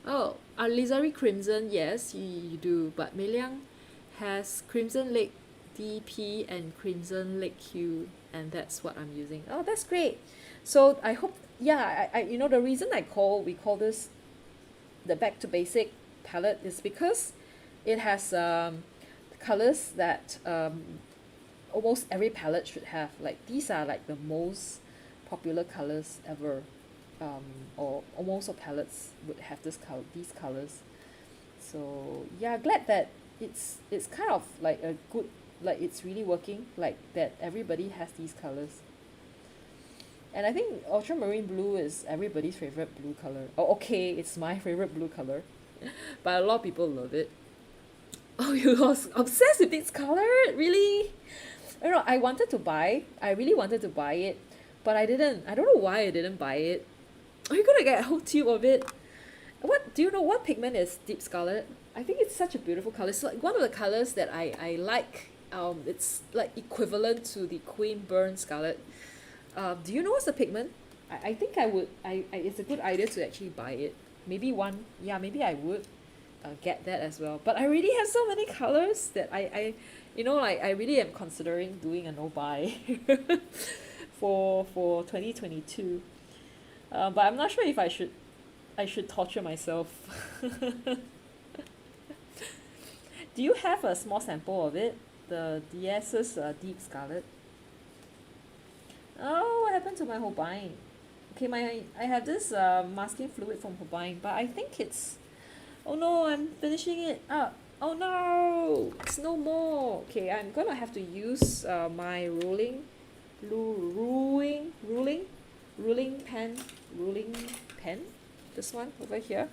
oh, Alizarin Crimson, yes, you do, but Mei Liang has Crimson Lake DP and Crimson Lake Hue, and that's what I'm using. Oh, that's great. So I hope, yeah, I you know, the reason we call this the Back to Basic palette is because it has colors that almost every palette should have. Like these are like the most popular colors ever, or almost all palettes would have these colors. So yeah, glad that it's kind of like a good, like it's really working, like that everybody has these colors. And I think ultramarine blue is everybody's favorite blue color. Oh, okay, it's my favorite blue color, but a lot of people love it. Oh, you was obsessed with this color? Really? I don't know, I really wanted to buy it, but I didn't. I don't know why I didn't buy it. Are you gonna get a whole tube of it? What, do you know what pigment is Deep Scarlet? I think it's such a beautiful color. It's like one of the colors that I like. It's like equivalent to the Queen Burn Scarlet. Do you know what's the pigment? I think I would, it's a good idea to actually buy it. Maybe one, yeah, maybe I would get that as well. But I already have so many colors that you know, like I really am considering doing a no buy for 2022. But I'm not sure if I should torture myself. Do you have a small sample of it? The DS's Deep Scarlet? Oh, what happened to my Hobain? Okay, I have this masking fluid from Hobain, but I think it's... Oh no, I'm finishing it up. Oh no, it's no more. Okay, I'm gonna have to use my ruling pen. This one over here.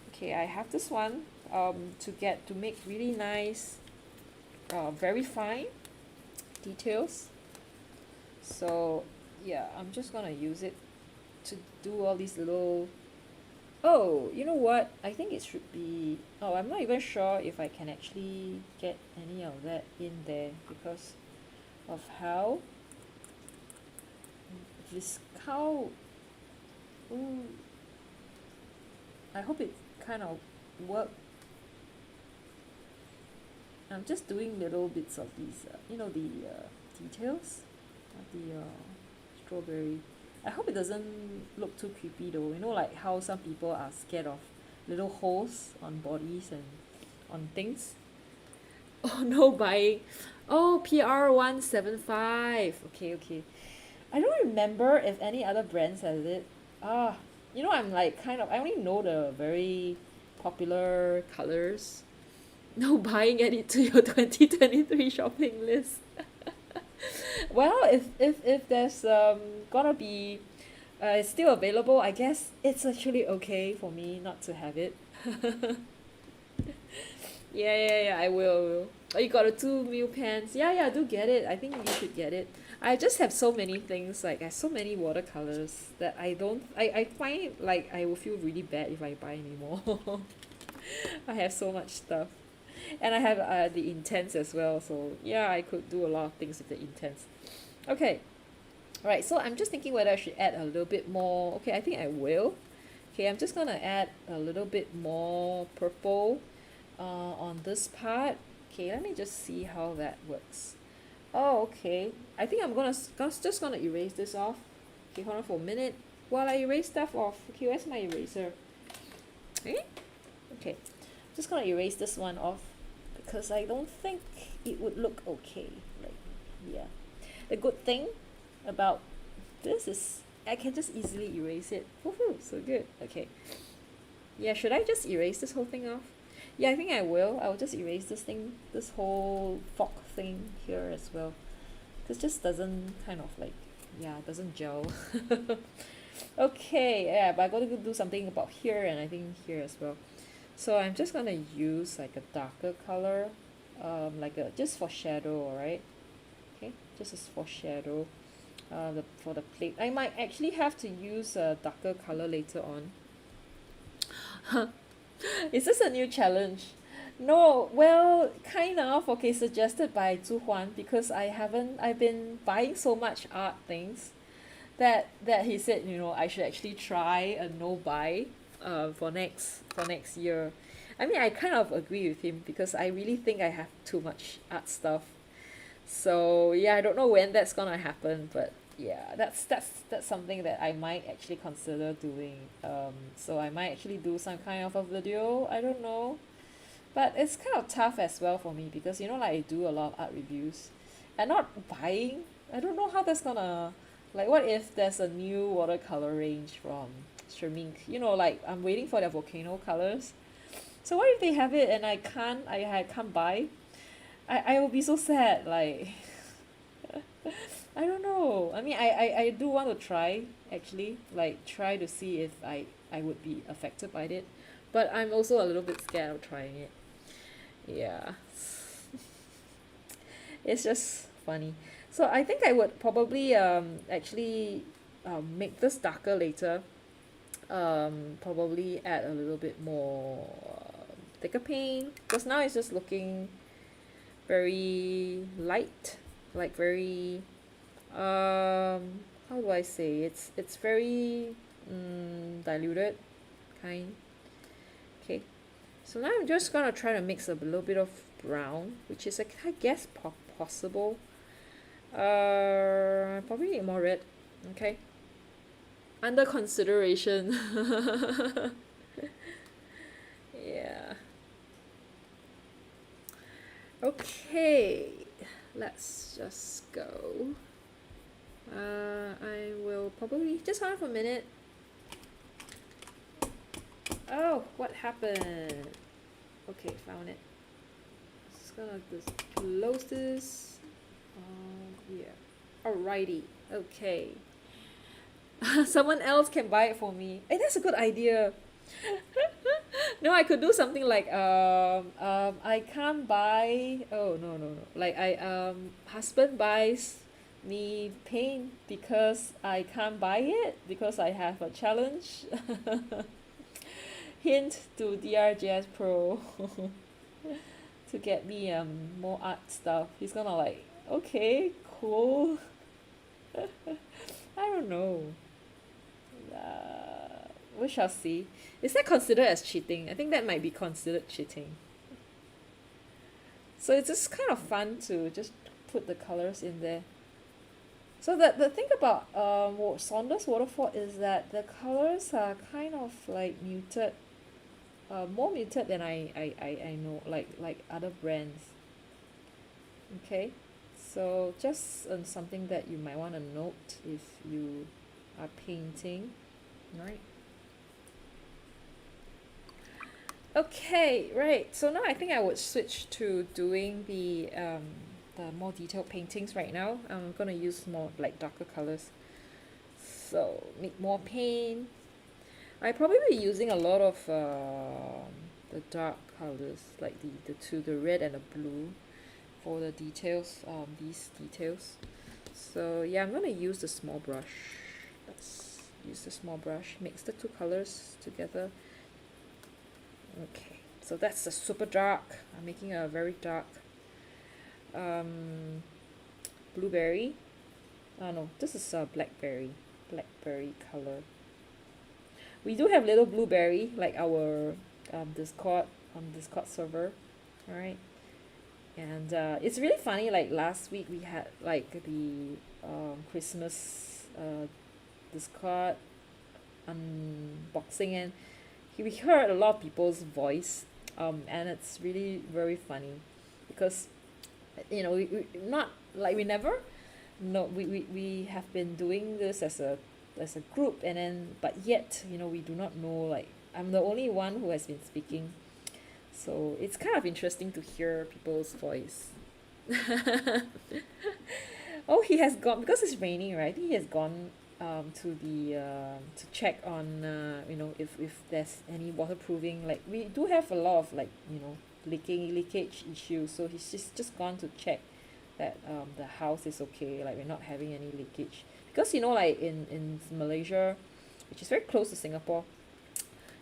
Okay, I have this one to make really nice, very fine details. So yeah, I'm just gonna use it to do all these little... Oh, you know what? I think it should be... Oh, I'm not even sure if I can actually get any of that in there because of how Ooh, I hope it kind of worked. I'm just doing little bits of these, you know, the details of the strawberry. I hope it doesn't look too creepy though. You know, like how some people are scared of little holes on bodies and on things. Oh, no buying. Oh, PR175. Okay, okay. I don't remember if any other brands has it. You know, I'm like kind of, I only know the very popular colors. No buying, add it to your 2023 shopping list. Well, if there's gonna be it's still available, I guess it's actually okay for me not to have it. Yeah, I will. Oh, you got a 2 ml pens. Yeah, do get it. I think you should get it. I just have so many things, like I have so many watercolors that I find like I will feel really bad if I buy anymore. I have so much stuff. And I have the Intense as well, so yeah, I could do a lot of things with the Intense. Okay, right, so I'm just thinking whether I should add a little bit more. Okay, I think I will. Okay, I'm just gonna add a little bit more purple on this part. Okay, let me just see how that works. Oh, okay. I think I'm just gonna erase this off. Okay, hold on for a minute while I erase stuff off. Okay, where's my eraser? Okay, just gonna erase this one off because I don't think it would look okay. Like, yeah. The good thing about this is I can just easily erase it. Woohoo, so good. Okay. Yeah, should I just erase this whole thing off? Yeah, I think I will. I'll just erase this whole fog thing here as well. This just doesn't kind of like, yeah, doesn't gel. Okay, yeah, but I gotta do something about here and I think here as well. So I'm just gonna use like a darker color, just for shadow, alright? Okay, just as for shadow. For the plate, I might actually have to use a darker color later on. Is this a new challenge? No, well, kind of. Okay, suggested by Zhu Huan because I've been buying so much art things that he said, you know, I should actually try a no buy for next year. I mean, I kind of agree with him because I really think I have too much art stuff. So yeah, I don't know when that's gonna happen, but yeah, that's something that I might actually consider doing. So I might actually do some kind of a video. I don't know, but it's kind of tough as well for me because like I do a lot of art reviews, and not buying. I don't know how that's gonna, like, what if there's a new watercolor range from Shermink? Like I'm waiting for their volcano colors. So what if they have it and I can't buy? I will be so sad. Like I don't know. I mean, I do want to try, actually, like try to see if I would be affected by it, but I'm also a little bit scared of trying it. Yeah, it's just funny. So I think I would probably actually make this darker later. Probably add a little bit more thicker paint because now it's just looking very light, like very how do I say, it's very diluted kind. Okay, so now I'm just gonna try to mix a little bit of brown, which is I guess possible. Probably need more red. Okay, under consideration. Yeah. Okay, let's just go. I will probably just hold on for a minute. Oh, what happened? Okay, found it. Just gonna just close this. Yeah. Alrighty. Okay. Someone else can buy it for me. Hey, that's a good idea. No, I could do something like I can't buy. Oh, no. Like husband buys me paint because I can't buy it because I have a challenge. Hint to DRJS Pro to get me more art stuff. He's gonna like, okay, cool. I don't know. We shall see. Is that considered as cheating? I think that might be considered cheating. So it's just kind of fun to just put the colors in there. So the thing about Saunders Waterfall is that the colors are kind of like muted, more muted than I know, like other brands. Okay, so just something that you might want to note if you are painting, right? Okay, right. So now I think I would switch to doing the more detailed paintings right now. I'm gonna use more like darker colors. So need more paint. I probably be using a lot of the dark colors, like the red and the blue for the details, these details. So yeah, I'm gonna use the small brush. Let's use the small brush, mix the two colors together. Okay, so that's the super dark. I'm making a very dark blueberry. Oh no, this is a blackberry color. We do have little blueberry, like our Discord server. All right, and it's really funny. Like last week we had like the Christmas Discord unboxing, and we heard a lot of people's voice, and it's really very funny because we not like we never no we have been doing this as a group, and then but yet we do not know, like I'm the only one who has been speaking, so it's kind of interesting to hear people's voice. Oh, he has gone because it's raining, right? I think he has gone to the to check on if there's any waterproofing. Like we do have a lot of like leakage issues, so he's just gone to check that the house is okay, like we're not having any leakage, because like in Malaysia, which is very close to Singapore,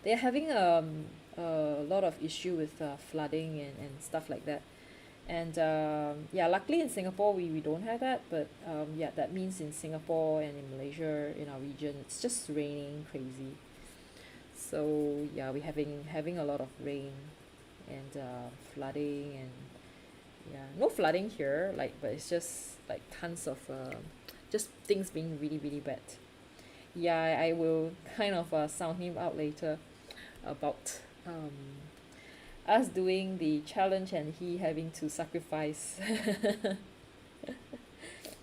they're having a lot of issue with flooding and stuff like that. And yeah, luckily in Singapore we don't have that, but yeah, that means in Singapore and in Malaysia, in our region, it's just raining crazy. So yeah, we're having a lot of rain and flooding, and yeah, no flooding here, like, but it's just like tons of just things being really, really bad. Yeah, I will kind of sound him out later about us doing the challenge and he having to sacrifice.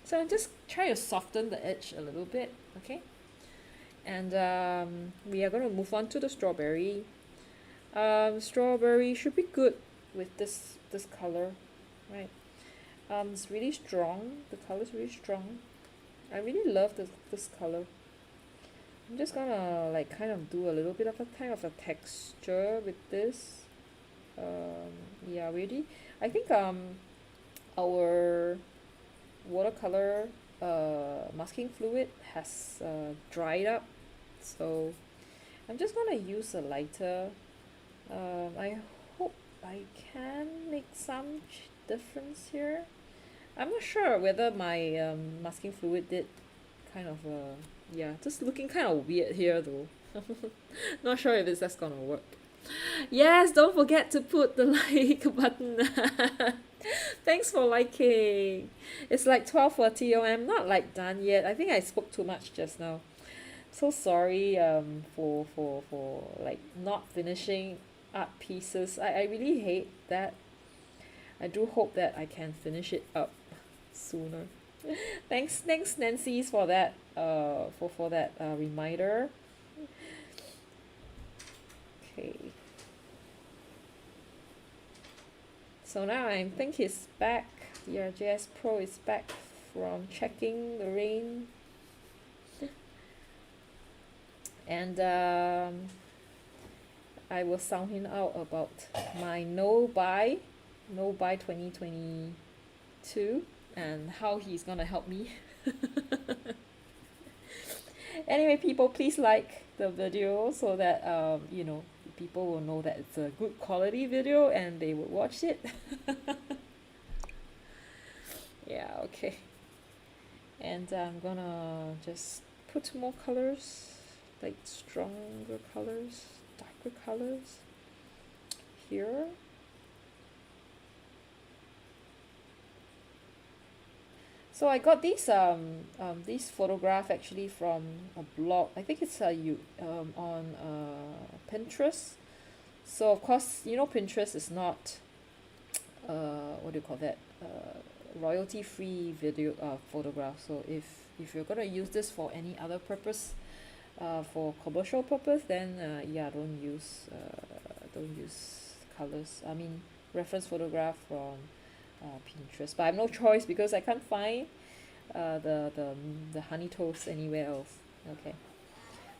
So I'm just trying to soften the edge a little bit, okay? And we are going to move on to the strawberry. Strawberry should be good with this color, right? It's really strong. The color is really strong. I really love this color. I'm just gonna like kind of do a little bit of a kind of a texture with this. Yeah, really. I think our watercolor masking fluid has dried up, so I'm just gonna use a lighter. I hope I can make some difference here. I'm not sure whether my masking fluid did kind of yeah, just looking kind of weird here though. Not sure if it's just gonna work. Yes, don't forget to put the like button. Thanks for liking. It's like 12:40. I'm not like done yet. I think I spoke too much just now. So sorry for like not finishing art pieces. I really hate that. I do hope that I can finish it up sooner. Thanks Nancy's for that for that reminder. Okay. So now I think he's back. The RJS Pro is back from checking the rain. And I will sound him out about my no buy 2022 and how he's gonna help me. Anyway, people, please like the video so that you know, people will know that it's a good quality video and they will watch it. Yeah, okay. And I'm gonna just put more colors, like stronger colors, darker colors here. So I got these photograph actually from a blog. I think it's on Pinterest. So of course, you know, Pinterest is not what do you call that, royalty free video photograph. So if you're gonna use this for any other purpose, for commercial purpose, then yeah, don't use colors. I mean, reference photograph from Pinterest, but I have no choice because I can't find the honey toast anywhere else. Okay,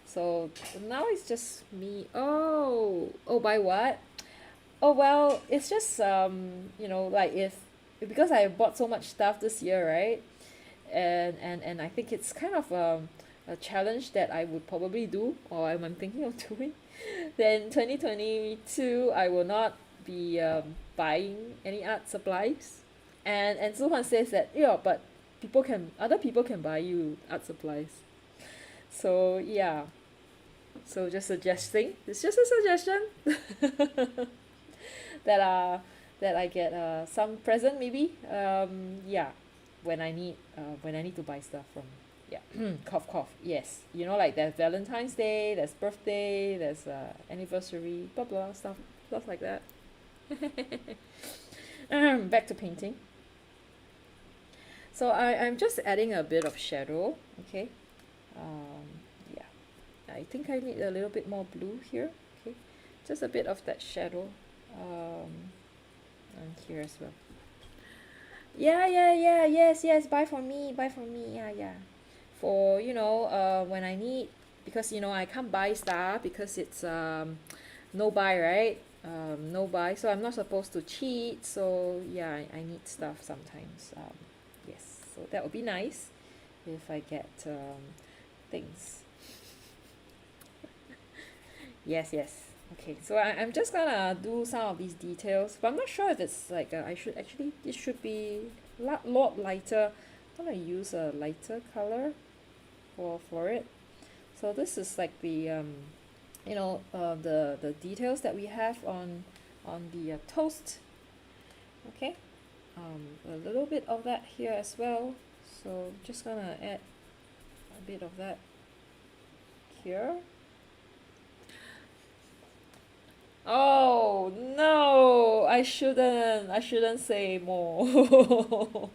so now it's just me. Oh, by what? Oh well, it's just you know, like if because I bought so much stuff this year, right? And I think it's kind of a challenge that I would probably do, or I'm thinking of doing. Then 2022 I will not be buying any art supplies. And Zuhan says that, yeah, but other people can buy you art supplies. So yeah, so just suggesting, it's just a suggestion. That I get some present maybe, yeah, when I need to buy stuff from, yeah. Cough, yes, you know, like there's Valentine's Day, there's birthday, there's anniversary, blah blah stuff like that. Back to painting. So I'm just adding a bit of shadow, okay. Yeah, I think I need a little bit more blue here, okay, just a bit of that shadow, and here as well. Yeah, yes, buy for me, yeah, for, you know, when I need, because, you know, I can't buy stuff because it's no buy, right? No buy, so I'm not supposed to cheat, so yeah, I need stuff sometimes. Yes, so that would be nice if I get things. Yes, okay, so I'm just gonna do some of these details, but I'm not sure if it's like it should be a lot lighter. I'm gonna use a lighter color for it. So this is like the you know, the details that we have on the toast. Okay, a little bit of that here as well, So just gonna add a bit of that here. Oh no, I shouldn't say more.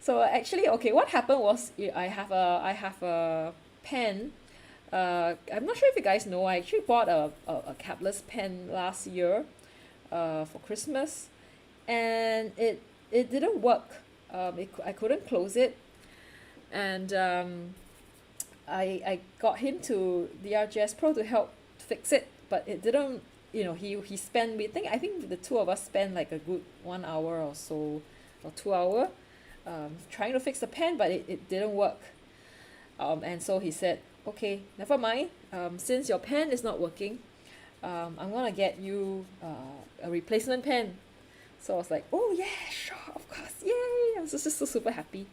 So actually, okay, what happened was I have a pen. I'm not sure if you guys know, I actually bought a capless pen last year for Christmas, and it didn't work. I couldn't close it, and I got him to the RGS Pro to help fix it, but it didn't. He spent. I think the two of us spent like a good 1 hour or so, or 2 hour, trying to fix the pen, but it didn't work. And so he said, okay, never mind. Since your pen is not working, I'm gonna get you a replacement pen. So I was like, oh yeah, sure, of course, yay! I was just so super happy.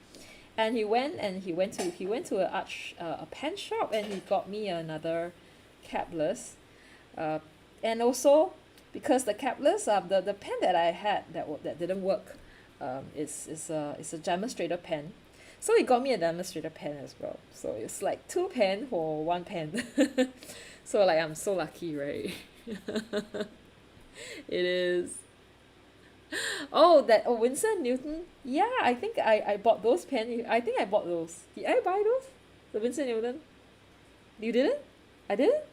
And he went to a pen shop, and he got me another capless. Uh, and also because the capless, the pen that I had that didn't work, is a demonstrator pen. So he got me a demonstrator pen as well. So it's like two pen for one pen. So like I'm so lucky, right? It is. Oh, Winsor Newton. Yeah, I think I bought those pen. I think I bought those. Did I buy those? The Winsor Newton? You didn't? I didn't?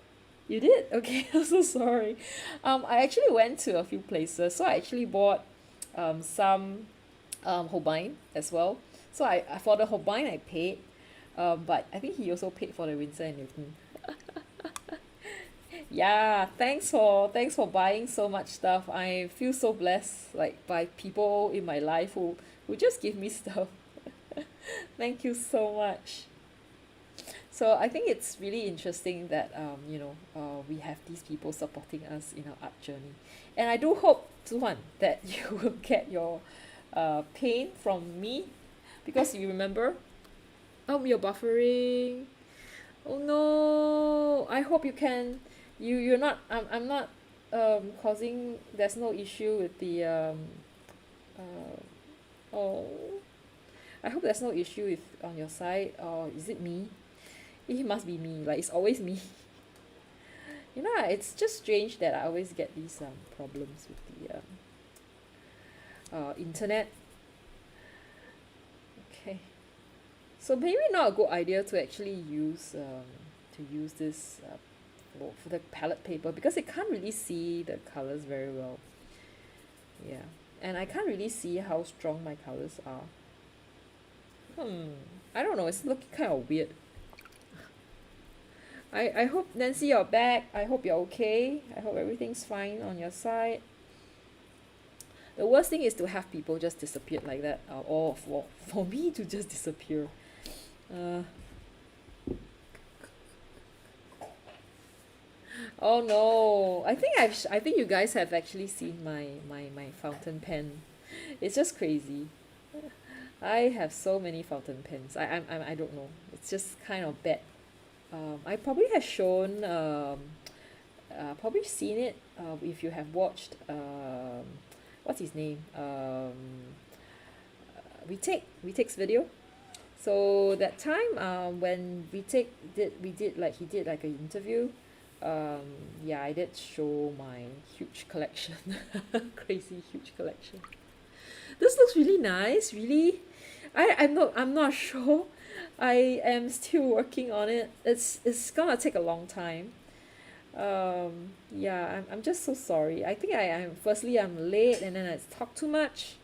You did? Okay, I'm so sorry. I actually went to a few places. So I actually bought some Holbein as well. So I for the Holbein I paid, but I think he also paid for the Winsor and Newton. Yeah, thanks for buying so much stuff. I feel so blessed, like by people in my life who just give me stuff. Thank you so much. So I think it's really interesting that we have these people supporting us in our art journey, and I do hope, Zuhan, that you will get your paint from me, because you remember, you're buffering. Oh no! I hope you can. You're not. I'm not causing. There's no issue with the oh. I hope there's no issue with on your side, or is it me? It must be me. Like it's always me. It's just strange that I always get these problems with the internet. Okay. So maybe not a good idea to actually use this for the palette paper, because I can't really see the colors very well. Yeah, and I can't really see how strong my colors are. I don't know. It's looking kind of weird. I hope, Nancy, you're back. I hope you're okay. I hope everything's fine on your side. The worst thing is to have people just disappear like that, or for me to just disappear. Uh, oh no! I think you guys have actually seen my fountain pen. It's just crazy. I have so many fountain pens. I don't know. It's just kind of bad. I probably have shown probably seen it if you have watched what's his name, Retakes video. So that time when he did like an interview. Yeah, I did show my huge collection. Crazy huge collection. This looks really nice, really. I'm not sure. I am still working on it. It's gonna take a long time. Yeah, I'm just so sorry. I think I'm late, and then I talk too much.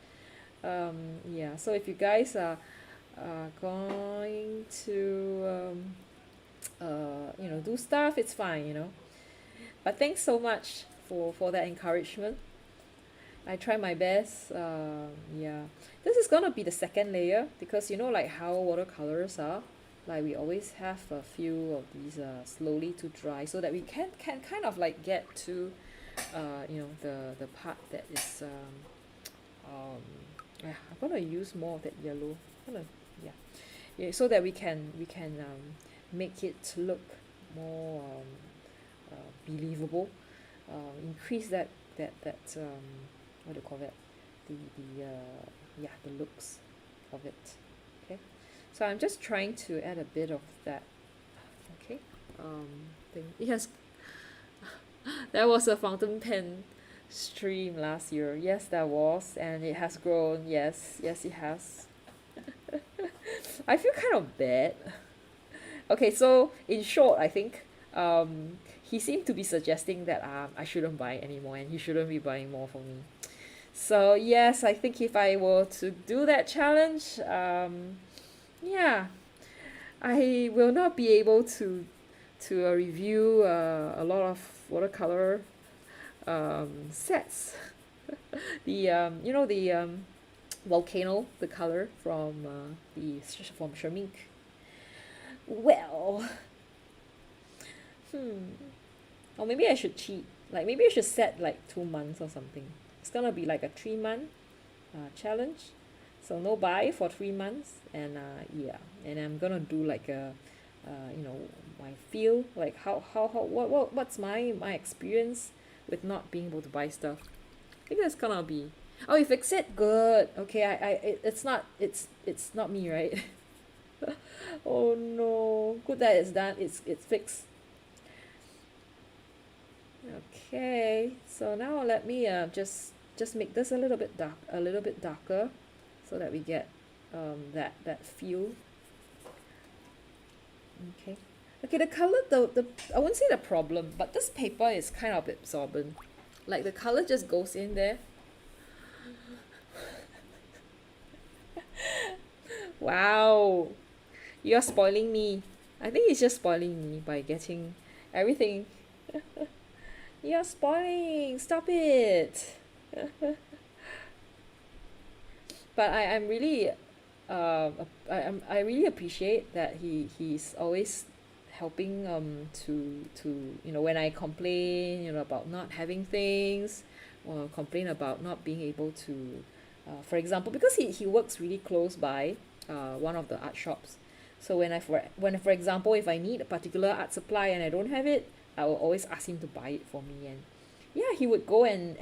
Yeah, so if you guys are going to do stuff, it's fine. But thanks so much for that encouragement. I try my best. Yeah, this is gonna be the second layer, because like how watercolors are, like we always have a few of these slowly to dry, so that we can kind of like get to the part that is yeah, I'm gonna use more of that yellow. Yeah, yeah, so that we can make it look more believable. Increase that what do you call that, the yeah, the looks of it. Okay. So I'm just trying to add a bit of that. Okay. Thing. It has. There was a fountain pen stream last year. Yes, there was, and it has grown. Yes, yes, it has. I feel kind of bad. Okay, so in short, I think he seemed to be suggesting that I shouldn't buy anymore, and he shouldn't be buying more for me. So yes, I think if I were to do that challenge, yeah, I will not be able to review a lot of watercolor sets. The volcano, the color from from Shermink. Well, or maybe I should cheat. Like maybe I should set like 2 months or something. It's gonna be like a 3 month challenge. So no buy for 3 months, and yeah, and I'm gonna do like a my feel like how what's my experience with not being able to buy stuff. I think that's gonna be. Oh, you fix it? Good. Okay, it's not me, right? Oh no. Good that it's done. It's fixed. Okay. So now let me just make this a little bit darker, so that we get that feel. Okay. Okay, the color, the I wouldn't say the problem, but this paper is kind of absorbent. Like the color just goes in there. Wow, you're spoiling me. I think it's just spoiling me by getting everything. You're spoiling. Stop it. But I'm really I really appreciate that he's always helping to when I complain about not having things, or complain about not being able to for example, because he works really close by one of the art shops. So for example, if I need a particular art supply and I don't have it, I will always ask him to buy it for me. And yeah, he would go and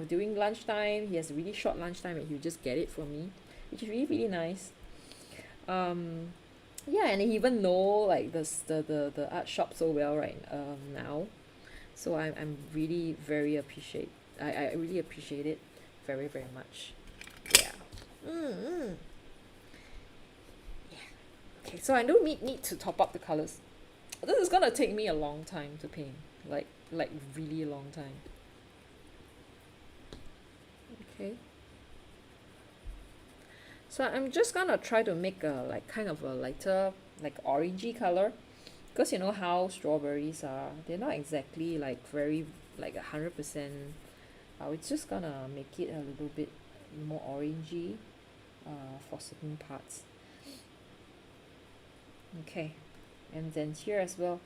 during lunchtime, he has a really short lunchtime, and he'll just get it for me, which is really really nice. Yeah, and he even know like the art shop so well right now. So I'm really very appreciate I really appreciate it very very much. Yeah. Mm-hmm. Yeah. Okay, so I don't need to top up the colors. This is gonna take me a long time to paint, like really long time. Okay. So I'm just gonna try to make a like kind of a lighter, like orangey color, because you know how strawberries are. They're not exactly like very like 100%. We're just gonna make it a little bit more orangey for certain parts. Okay, and then here as well.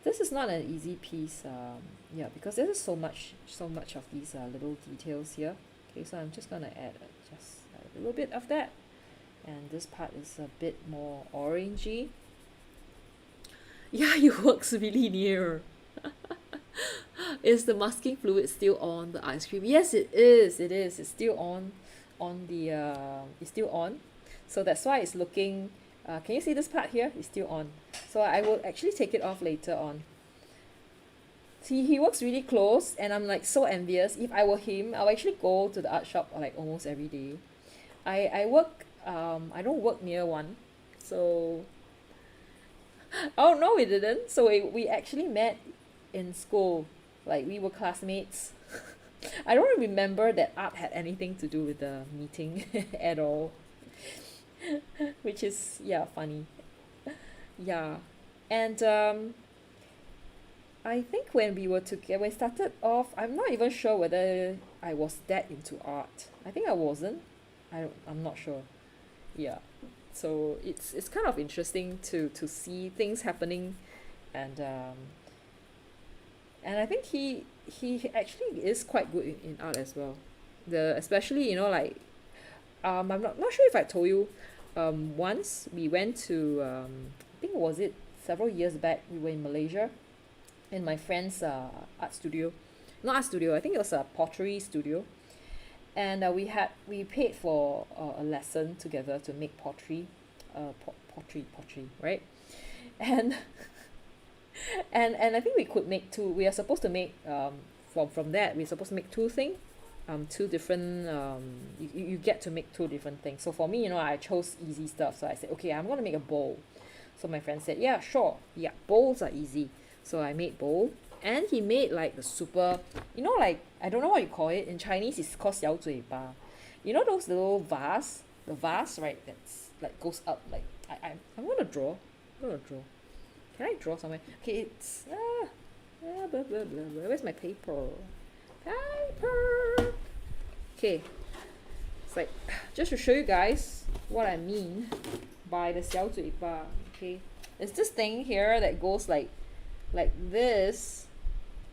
This is not an easy piece, yeah, because there's so much of these little details here. Okay, so I'm just gonna add just a little bit of that, and this part is a bit more orangey. Yeah, it works really near. Is the masking fluid still on the ice cream? Yes, it is. It is. It's still on the. It's still on. So that's why it's looking. Can you see this part here? It's still on. So I will actually take it off later on. See, he works really close, and I'm like so envious. If I were him, I'll actually go to the art shop like almost every day. I work. I don't work near one, so. Oh no, we didn't. So we actually met in school. Like we were classmates. I don't remember that art had anything to do with the meeting at all. Which is yeah, funny. Yeah. And I think when we started off, I'm not even sure whether I was that into art. I think I wasn't. I'm not sure. Yeah. So it's kind of interesting to see things happening, and I think he actually is quite good in art as well. Especially like I'm not sure if I told you, once we went to I think was it several years back, we were in Malaysia, in my friend's art studio. Not art studio, I think it was a pottery studio. And we paid for a lesson together to make pottery, pottery, right? And and I think we could make two. We are supposed to make from that we're supposed to make two things, two different you get to make two different things. So for me, I chose easy stuff. So I said, okay, I'm gonna make a bowl. So my friend said, yeah, sure, yeah, bowls are easy. So I made bowl, and he made like the super, like, I don't know what you call it in Chinese. It's called 小嘴巴. Those little vase, the vase, right? That's like goes up. Like I'm gonna draw. Can I draw somewhere? Okay, it's blah, blah, blah, blah. Where's my paper? Paper. Okay, it's like, just to show you guys what I mean by the 小嘴巴. Okay, it's this thing here that goes like this,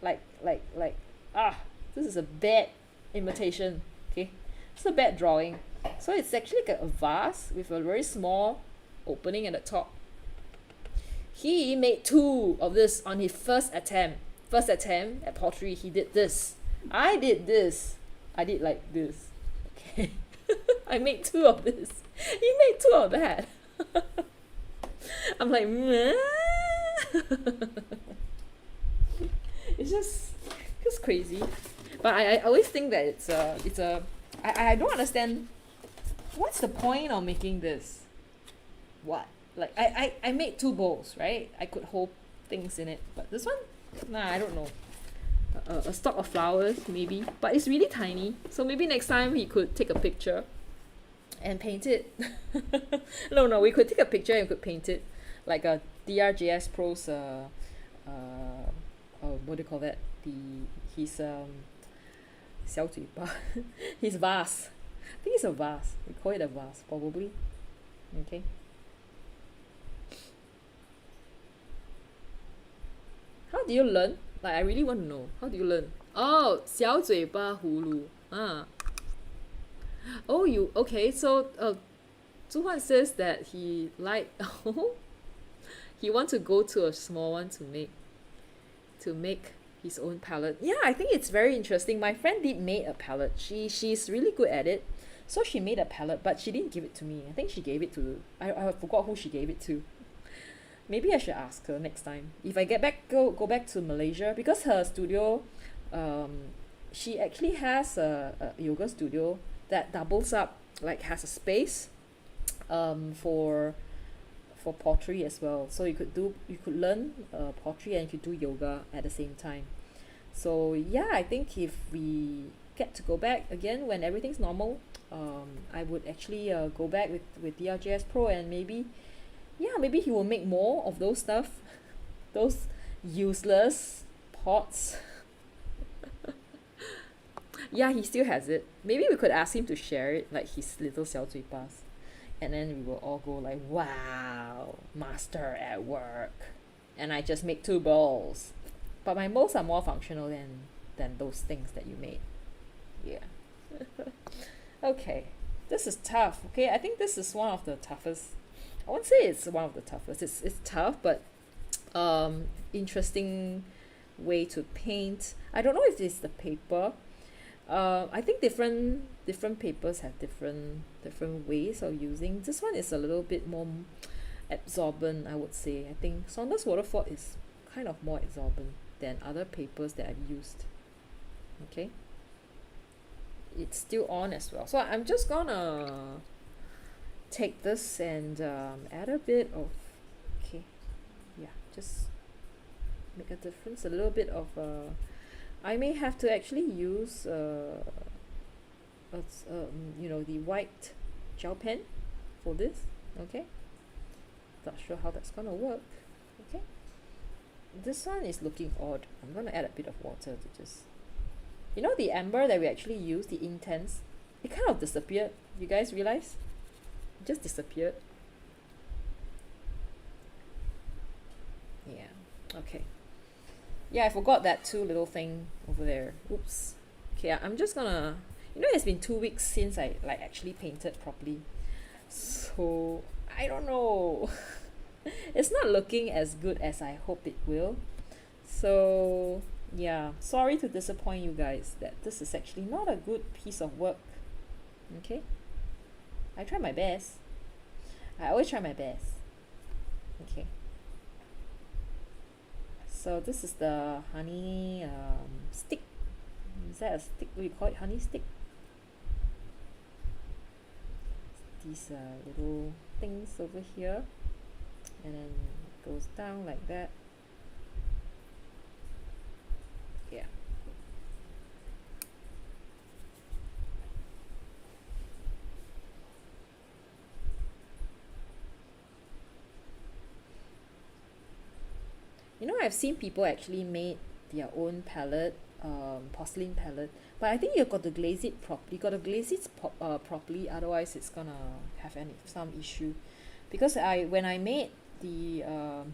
like this is a bad imitation. Okay, it's a bad drawing. So it's actually like a vase with a very small opening at the top. He made two of this on his first attempt at pottery. He did this. I did this. I did like this. Okay. I made two of this. He made two of that. I'm like, meh. It's just crazy. But I always think that I don't understand what's the point of making this. What? Like I made two bowls, right? I could hold things in it, but this one, nah, I don't know. A stalk of flowers maybe, but it's really tiny. So maybe next time he could take a picture and paint it. No, we could take a picture and we could paint it like a DRJS Pro's what do you call that? His 小嘴巴 his vase. I think it's a vase. We call it a vase, probably. Okay. How do you learn? Like, I really want to know. How do you learn? Oh, 小嘴巴葫芦. Oh, okay. So, Zhuhan says that he wants to go to a small one to make his own palette. Yeah, I think it's very interesting. My friend did make a palette. She's really good at it. So she made a palette, but she didn't give it to me. I think she gave it to, I forgot who she gave it to. Maybe I should ask her next time. If I go back to Malaysia, because her studio, she actually has a yoga studio that doubles up, like has a space for pottery as well. So you could learn pottery and you could do yoga at the same time. So yeah, I think if we get to go back again when everything's normal, I would actually go back with DRJS Pro, and maybe he will make more of those stuff, those useless pots. Yeah, he still has it. Maybe we could ask him to share it, like his little 小嘴巴, and then we will all go like, wow, master at work. And I just make two bowls, but my bowls are more functional than those things that you made. Yeah. Okay, this is tough. Okay, I think this is one of the toughest. I won't say it's one of the toughest. It's tough, but interesting way to paint. I don't know if it's the paper. I think different papers have different ways of using. This one is a little bit more absorbent, I would say. I think Saunders Waterford is kind of more absorbent than other papers that I've used. Okay, it's still on as well. So I'm just gonna take this and add a bit of, okay, yeah, just make a difference, a little bit of I may have to actually use the white gel pen for this. Okay, not sure how that's gonna work. Okay, this one is looking odd. I'm gonna add a bit of water to just, the amber that we actually used, the intense, it kind of disappeared. You guys realize? It just disappeared. Yeah, okay. Yeah, I forgot that two little thing over there. Oops. Okay, I'm just gonna, it's been 2 weeks since I actually painted properly. So, I don't know. It's not looking as good as I hope it will. So, yeah, sorry to disappoint you guys that this is actually not a good piece of work. Okay? I try my best. I always try my best. Okay, so this is the honey stick. Is that a stick? We call it honey stick. These little things over here, and then it goes down like that. Yeah. You know, I've seen people actually made their own palette, porcelain palette, but I think you've got to glaze it properly. Got to glaze it properly, otherwise it's gonna have some issue. Because when I made the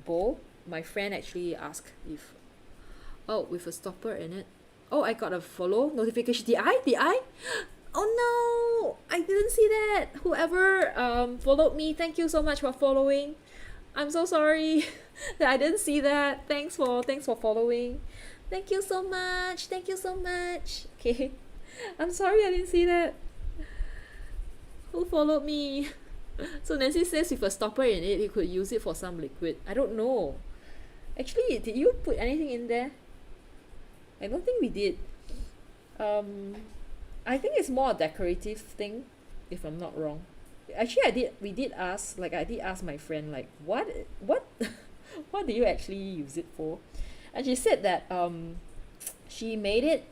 bowl, my friend actually asked if, oh, with a stopper in it. Oh, I got a follow notification. Did I? Did I? Oh no, I didn't see that. Whoever followed me, thank you so much for following. I'm so sorry that I didn't see that. Thanks for following. Thank you so much. Thank you so much. Okay. I'm sorry I didn't see that. Who followed me? So Nancy says with a stopper in it, you could use it for some liquid. I don't know. Actually, did you put anything in there? I don't think we did. I think it's more a decorative thing, if I'm not wrong. Actually, we did ask, like I did ask my friend, like what what do you actually use it for? And she said that she made it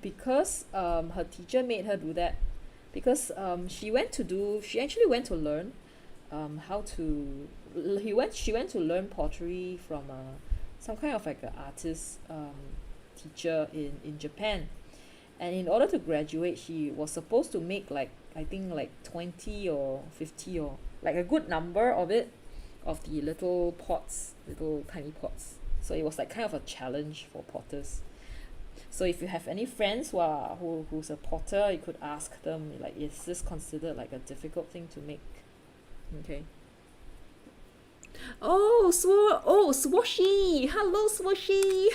because her teacher made her do that, because she actually went to learn how to she went to learn pottery from some kind of like an artist teacher in Japan. And in order to graduate, she was supposed to make like, I think like 20 or 50 or like a good number of it, of the little pots, little tiny pots. So it was like kind of a challenge for potters. So if you have any friends who's a potter, you could ask them, like, is this considered like a difficult thing to make? Okay. Oh, Swoshy! Hello, Swoshy!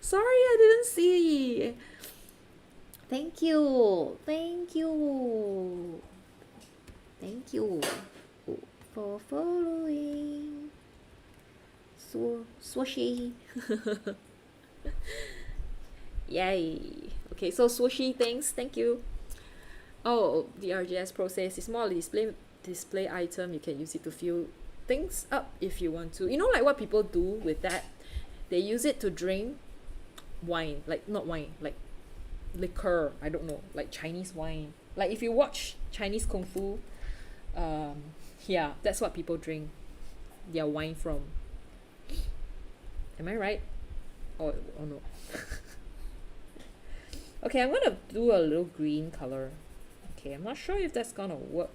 Sorry, I didn't see. Thank you. Thank you. Thank you for following. Swoshy. Yay. Okay, so Swoshy, thanks. Thank you. Oh, the RGS process is more display item. You can use it to fill things up if you want to. You know, like what people do with that? They use it to drink wine, like not wine, like liquor. I don't know, like Chinese wine. Like if you watch Chinese Kung Fu, yeah, that's what people drink their wine from. Am I right? Oh no. Okay, I'm gonna do a little green color. Okay, I'm not sure if that's gonna work.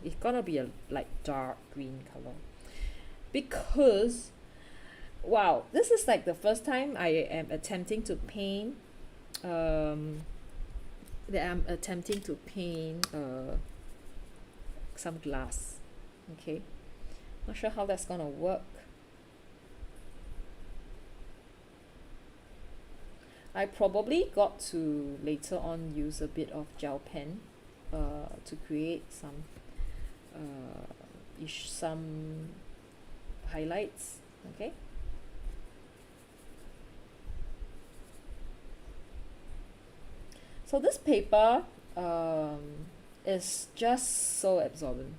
It's gonna be a like dark green color, because wow, this is like the first time I am attempting to paint some glass. Okay, not sure how that's gonna work. I probably got to later on use a bit of gel pen to create some highlights. Okay. So this paper is just so absorbent.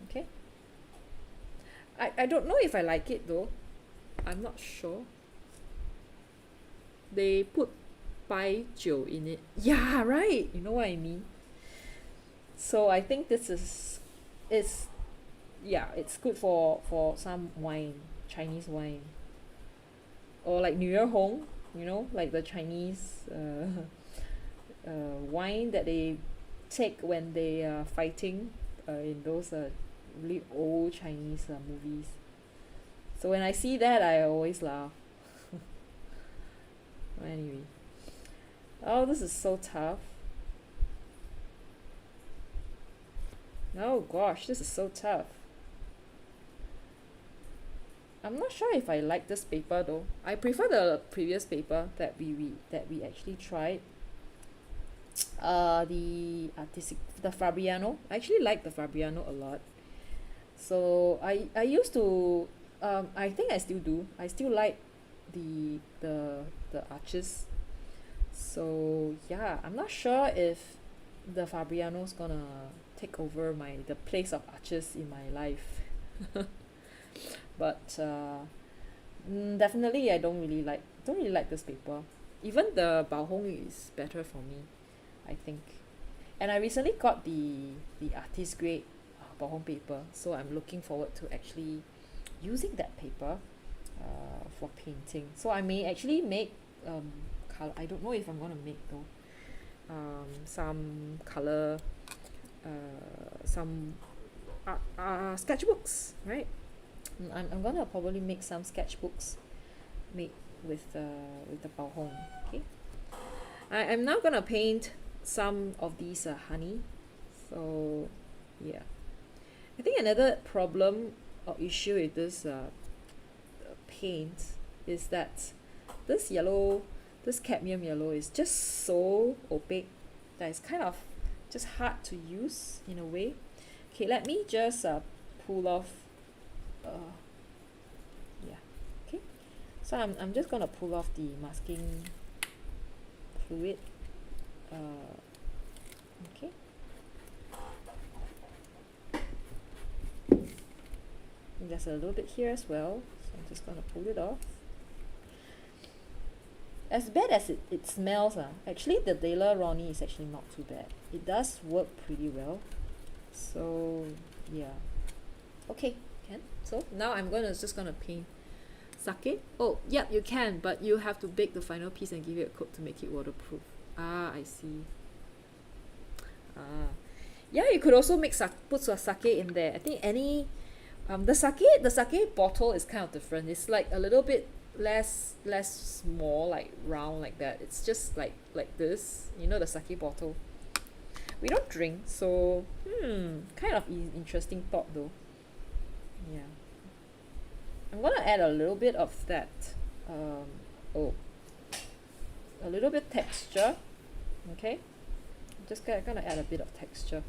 Okay. I don't know if I like it though. I'm not sure. They put 白酒 in it. Yeah, right. You know what I mean? So I think it's good for some wine, Chinese wine. Or like 女儿红, you know, like the Chinese wine that they take when they are fighting in those really old Chinese movies. So when I see that, I always laugh. Anyway. Oh, this is so tough. Oh gosh, this is so tough. I'm not sure if I like this paper though. I prefer the previous paper that we actually tried. the Fabriano. I actually like the Fabriano a lot. So I used to I think I still do. I still like the arches. So yeah, I'm not sure if the Fabriano's gonna take over the place of arches in my life. But definitely I don't really like this paper. Even the Bao Hong is better for me, I think. And I recently got the artist grade Bao Hong paper, so I'm looking forward to actually using that paper for painting. So I may actually make color. I don't know if I'm gonna make though. Some color, some sketchbooks, right? I'm gonna probably make some sketchbooks made with the Bao Hong. Okay, I'm now gonna paint some of these honey. So yeah, I think another problem or issue with this paint is that this cadmium yellow is just so opaque that it's kind of just hard to use in a way. Okay, let me just pull off yeah, okay, so I'm just gonna pull off the masking fluid. Okay, and there's a little bit here as well, so I'm just gonna pull it off. As bad as it smells, actually the Daler-Rowney is actually not too bad. It does work pretty well. So yeah, okay, can. So now I'm just gonna paint sake. Oh, yep, you can, but you have to bake the final piece and give it a coat to make it waterproof. Ah, I see. Ah, yeah, you could also put some sake in there. I think any the sake bottle is kind of different. It's like a little bit less small, like round like that. It's just like this, you know, the sake bottle. We don't drink, so kind of interesting thought though. Yeah, I'm gonna add a little bit of that oh, a little bit texture. Okay, just gonna add a bit of texture,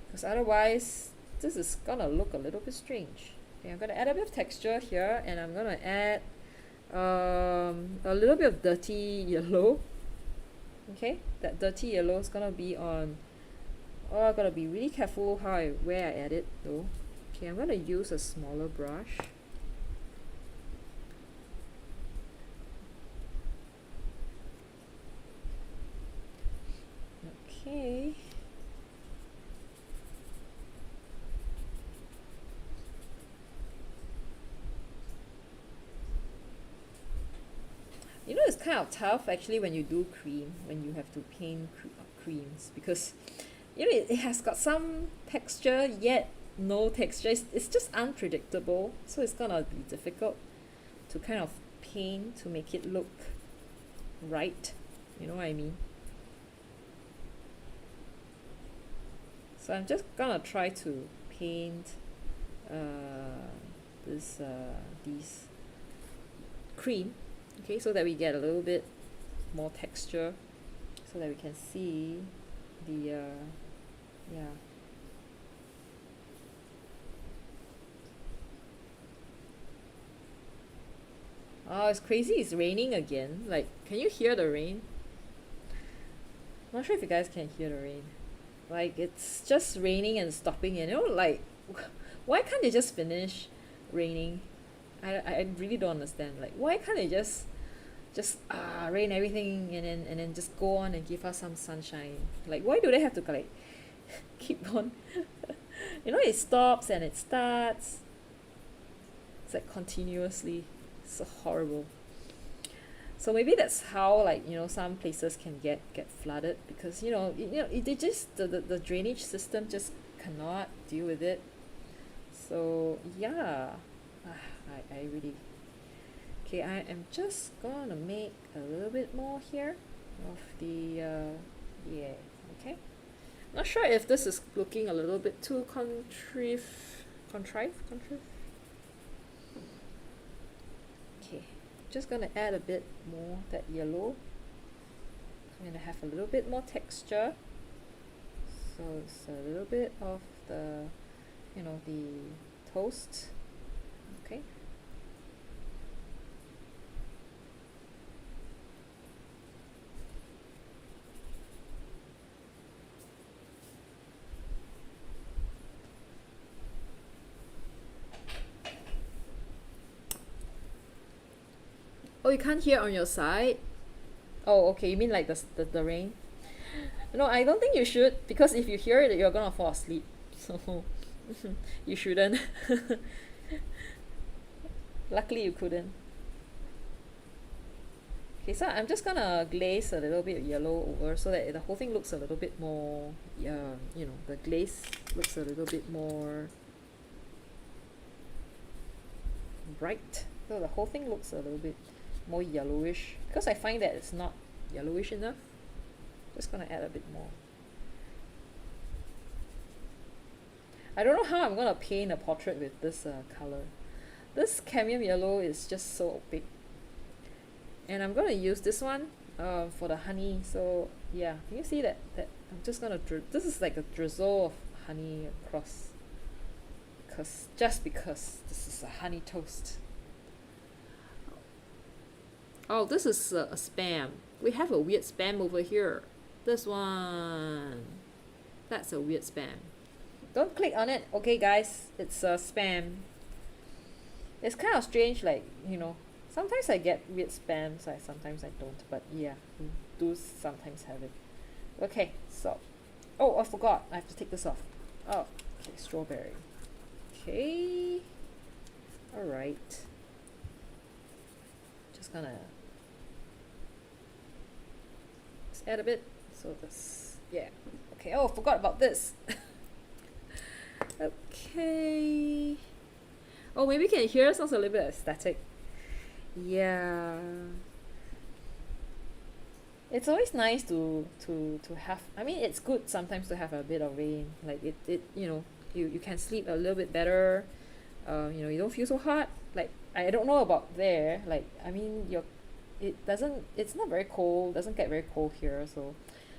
because otherwise this is gonna look a little bit strange. Okay, I'm gonna add a bit of texture here, and I'm gonna add a little bit of dirty yellow. Okay, that dirty yellow is gonna be on. Oh, I gotta be really careful where I add it though. Okay, I'm gonna use a smaller brush. Okay. You know, it's kind of tough actually when you do cream, when you have to paint creams, because you know it has got some texture yet no texture. It's just unpredictable, so it's gonna be difficult to kind of paint to make it look right. You know what I mean? So I'm just gonna try to paint these cream, okay, so that we get a little bit more texture, so that we can see the yeah. Oh, it's crazy, it's raining again. Like, can you hear the rain? Not sure if you guys can hear the rain. Like, it's just raining and stopping, and you know, like, why can't they just finish raining? I really don't understand. Like, why can't they just rain everything and then just go on and give us some sunshine? Like, why do they have to like keep on? You know, it stops and it starts. It's like continuously. It's so horrible. So maybe that's how, like, you know, some places can get flooded, because you know they just the drainage system just cannot deal with it. So yeah, I really. Okay, I am just gonna make a little bit more here of the yeah, okay. Not sure if this is looking a little bit too contrived. Okay, just gonna add a bit more that yellow. I'm gonna have a little bit more texture. So it's a little bit of the, you know, the toast. Okay. Oh, you can't hear on your side? Oh, okay, you mean like the rain? No, I don't think you should, because if you hear it, you're gonna fall asleep. So you shouldn't. Luckily you couldn't. Okay, so I'm just gonna glaze a little bit of yellow over so that the whole thing looks a little bit more, you know, the glaze looks a little bit more bright. So the whole thing looks a little bit more yellowish, because I find that it's not yellowish enough. Just gonna add a bit more. I don't know how I'm gonna paint a portrait with this color. This cadmium yellow is just so opaque, and I'm gonna use this one for the honey. So yeah, can you see that I'm just gonna this is like a drizzle of honey across, because this is a honey toast. Oh, this is a spam. We have a weird spam over here. This one. That's a weird spam. Don't click on it, okay guys? It's a spam. It's kind of strange, like, you know, sometimes I get weird spams, sometimes I don't, but yeah, we do sometimes have it. Okay, so, oh, I forgot, I have to take this off. Oh, okay, strawberry. Okay, alright. Just gonna add a bit, so this, yeah, okay. Oh, forgot about this. Okay. Oh, maybe you can hear it sounds a little bit static. Yeah, it's always nice to have, I mean, it's good sometimes to have a bit of rain, like it you know, you can sleep a little bit better. You know, you don't feel so hot. Like, I don't know about there, like, I mean, it's not very cold, doesn't get very cold here, so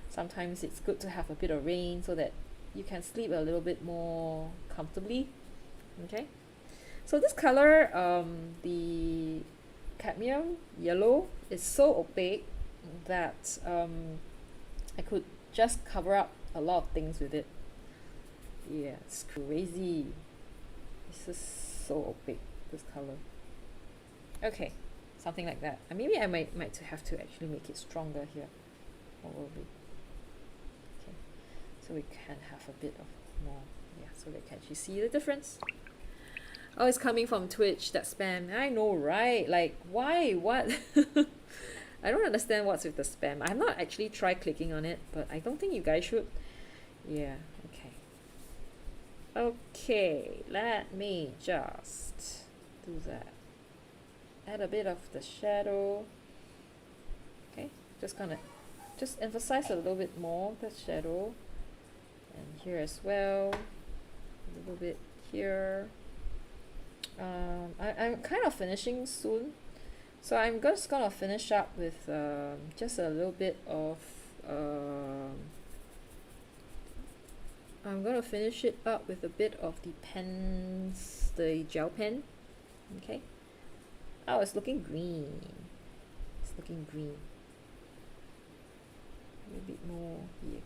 sometimes it's good to have a bit of rain so that you can sleep a little bit more comfortably. Okay, so this color, the cadmium yellow, is so opaque that I could just cover up a lot of things with it. Yeah, it's crazy. This is so opaque, this color. Okay, something like that. And maybe I might have to actually make it stronger here, probably. Okay, so we can have a bit of more, yeah, so they can actually see the difference. Oh, it's coming from Twitch, that spam. I know, right? Like, why? What? I don't understand what's with the spam. I've not actually tried clicking on it, but I don't think you guys should. Yeah, okay. Okay, let me just do that. Add a bit of the shadow. Okay, just gonna emphasize a little bit more the shadow, and here as well, a little bit here. I'm kind of finishing soon, so I'm just gonna finish up with just a little bit of I'm gonna finish it up with a bit of the pens, the gel pen. Okay. Oh, it's looking green. It's looking green. A little bit more here.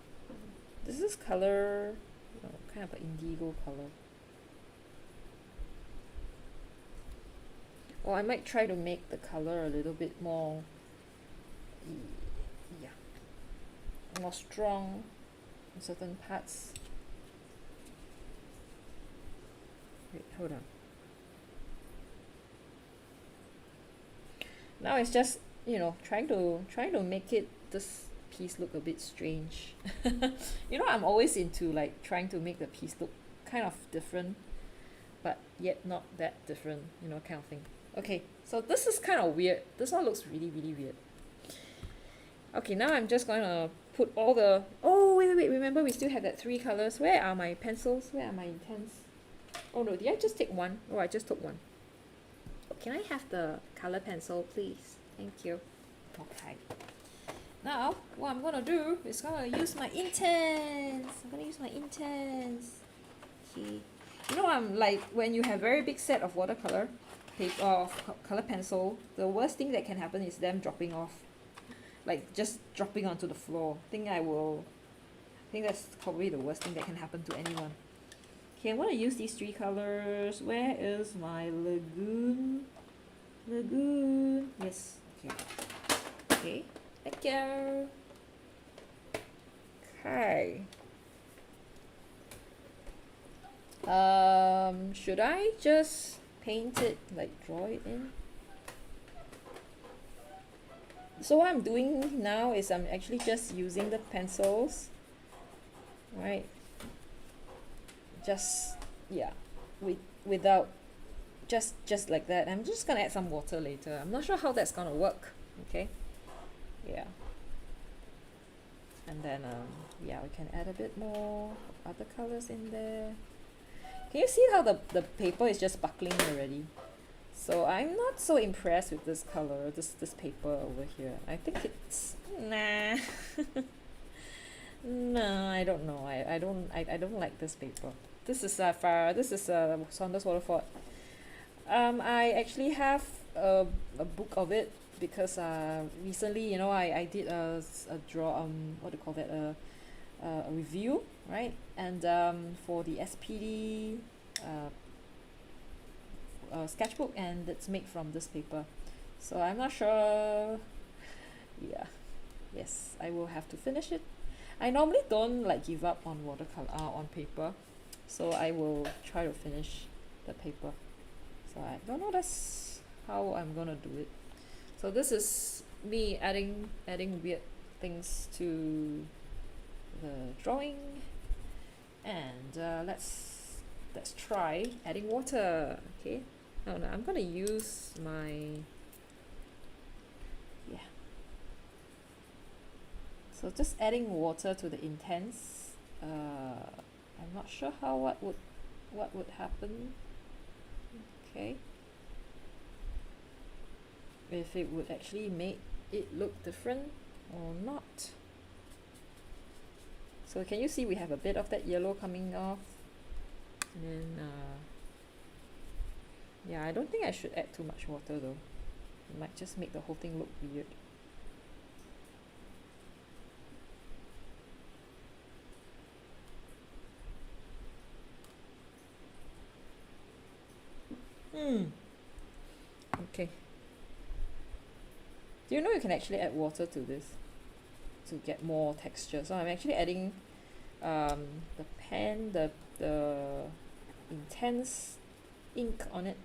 This is color, kind of an indigo color. Or I might try to make the color a little bit more, yeah, more strong in certain parts. Wait, hold on. Now it's just, you know, trying to make this piece look a bit strange. You know, I'm always into like trying to make the piece look kind of different, but yet not that different, you know, kind of thing. Okay, so this is kind of weird. This one looks really, really weird. Okay, now I'm just going to put all the... Oh, wait, remember we still have that 3 colors. Where are my pencils? Where are my intents? Oh no, did I just take one? Oh, I just took one. Can I have the color pencil, please? Thank you. Okay. now what I'm gonna do is gonna use my Intense. I'm gonna use my Intense. Okay. You know, I'm like, when you have very big set of watercolor paper of color pencil, the worst thing that can happen is them dropping off, like just dropping onto the floor. I think that's probably the worst thing that can happen to anyone. Okay, I'm gonna use these three colors. Where is my lagoon? Lagoon. Yes. Okay. Okay. Thank you. Okay. Should I just paint it, like draw it in? So what I'm doing now is I'm actually just using the pencils, right? Just, yeah, without, just like that. I'm just gonna add some water later. I'm not sure how that's gonna work. Okay, yeah. And then yeah, we can add a bit more other colors in there. Can you see how the paper is just buckling already? So I'm not so impressed with this color, this paper over here. I think it's nah. No, I don't know. I don't like this paper. This is Saunders Waterford. I actually have a book of it because recently, you know, I did a draw, what do you call that, a review, right? And for the SPD sketchbook, and it's made from this paper. So I'm not sure. Yeah, yes, I will have to finish it. I normally don't like give up on watercolor on paper, so I will try to finish the paper. So I don't know, that's how I'm gonna do it. So this is me adding weird things to the drawing, and let's try adding water. Okay, no, I'm gonna use my, yeah. So just adding water to the Intense. I'm not sure how what would happen. Okay, if it would actually make it look different or not. So can you see we have a bit of that yellow coming off, and then yeah, I don't think I should add too much water though. It might just make the whole thing look weird. Okay. Do you know you can actually add water to this to get more texture? So I'm actually adding the pen, the Intense ink on it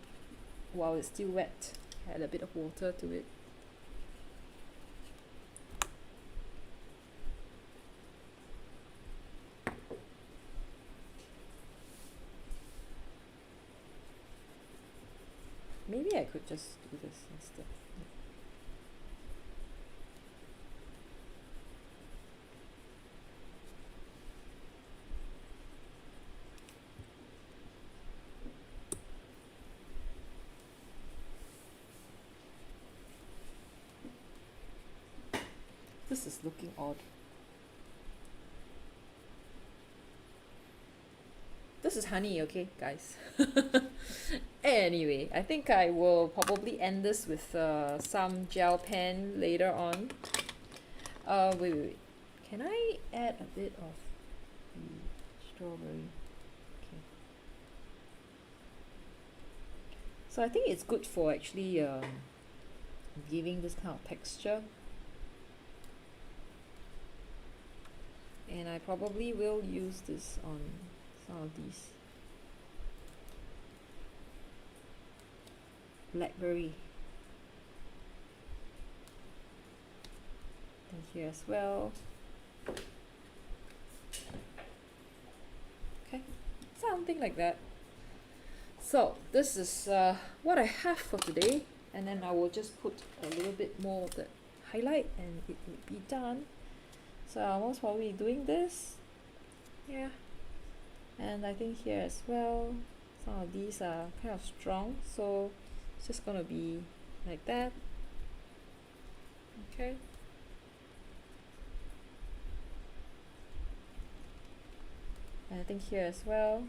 while it's still wet. Add a bit of water to it. Maybe I could just do this instead. This is looking odd. This is honey, okay, guys. Anyway, I think I will probably end this with some gel pen later on. Wait. Can I add a bit of the strawberry? Okay. So I think it's good for actually giving this kind of texture. And I probably will use this on some of these. Blackberry. And here as well. Okay, something like that. So this is what I have for today, and then I will just put a little bit more of the highlight and it will be done. So I'm most probably doing this, yeah, and I think here as well, some of these are kind of strong, so it's just gonna be like that. Okay, And I think here as well.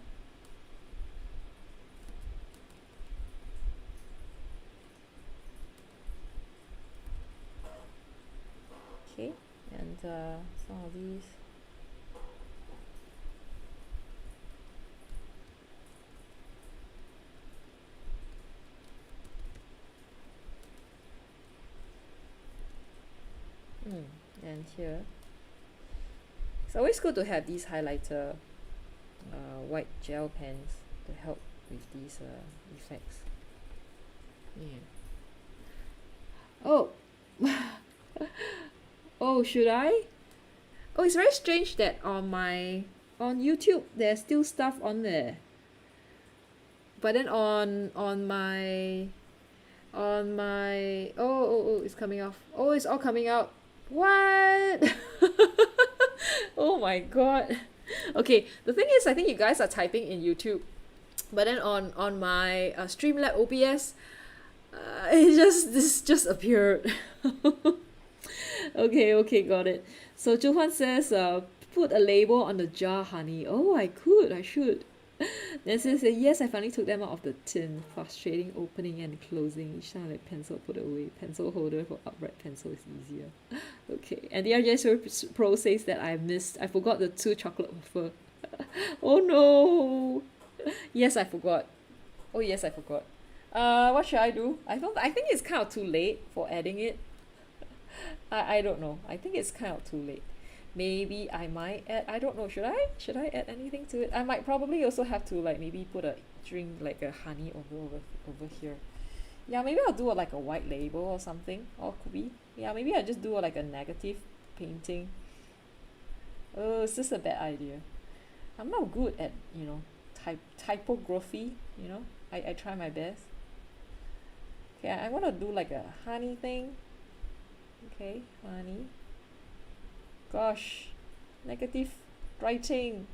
Okay, and some of these. And here. It's always good to have these highlighter white gel pens to help with these effects. Yeah. Oh, oh, should I? Oh, it's very strange that on YouTube there's still stuff on there, but then on my oh, it's coming off. Oh, it's all coming out. What? Oh my god. Okay, the thing is, I think you guys are typing in YouTube, but then on my Streamlab OBS, this just appeared. Okay, got it. So Zhuhan says, put a label on the jar, honey. Oh, I should. Then says, yes, I finally took them out of the tin. Frustrating opening and closing. Each time like pencil put away. Pencil holder for upright pencil is easier. Okay. And the RJ Pro says that I forgot the 2 chocolate wafer. Oh no. Yes, I forgot. Oh yes, I forgot. What should I do? I think it's kind of too late for adding it. I don't know. I think it's kind of too late. Maybe I might add, I don't know, should I add anything to it? I might probably also have to like maybe put a drink like a honey over here. Yeah, maybe I'll do like a white label or something. Or could be. Yeah, maybe I'll just do like a negative painting. Oh, it's just a bad idea. I'm not good at, typography, I try my best. Okay, I want to do like a honey thing. Okay, honey. Gosh, negative writing.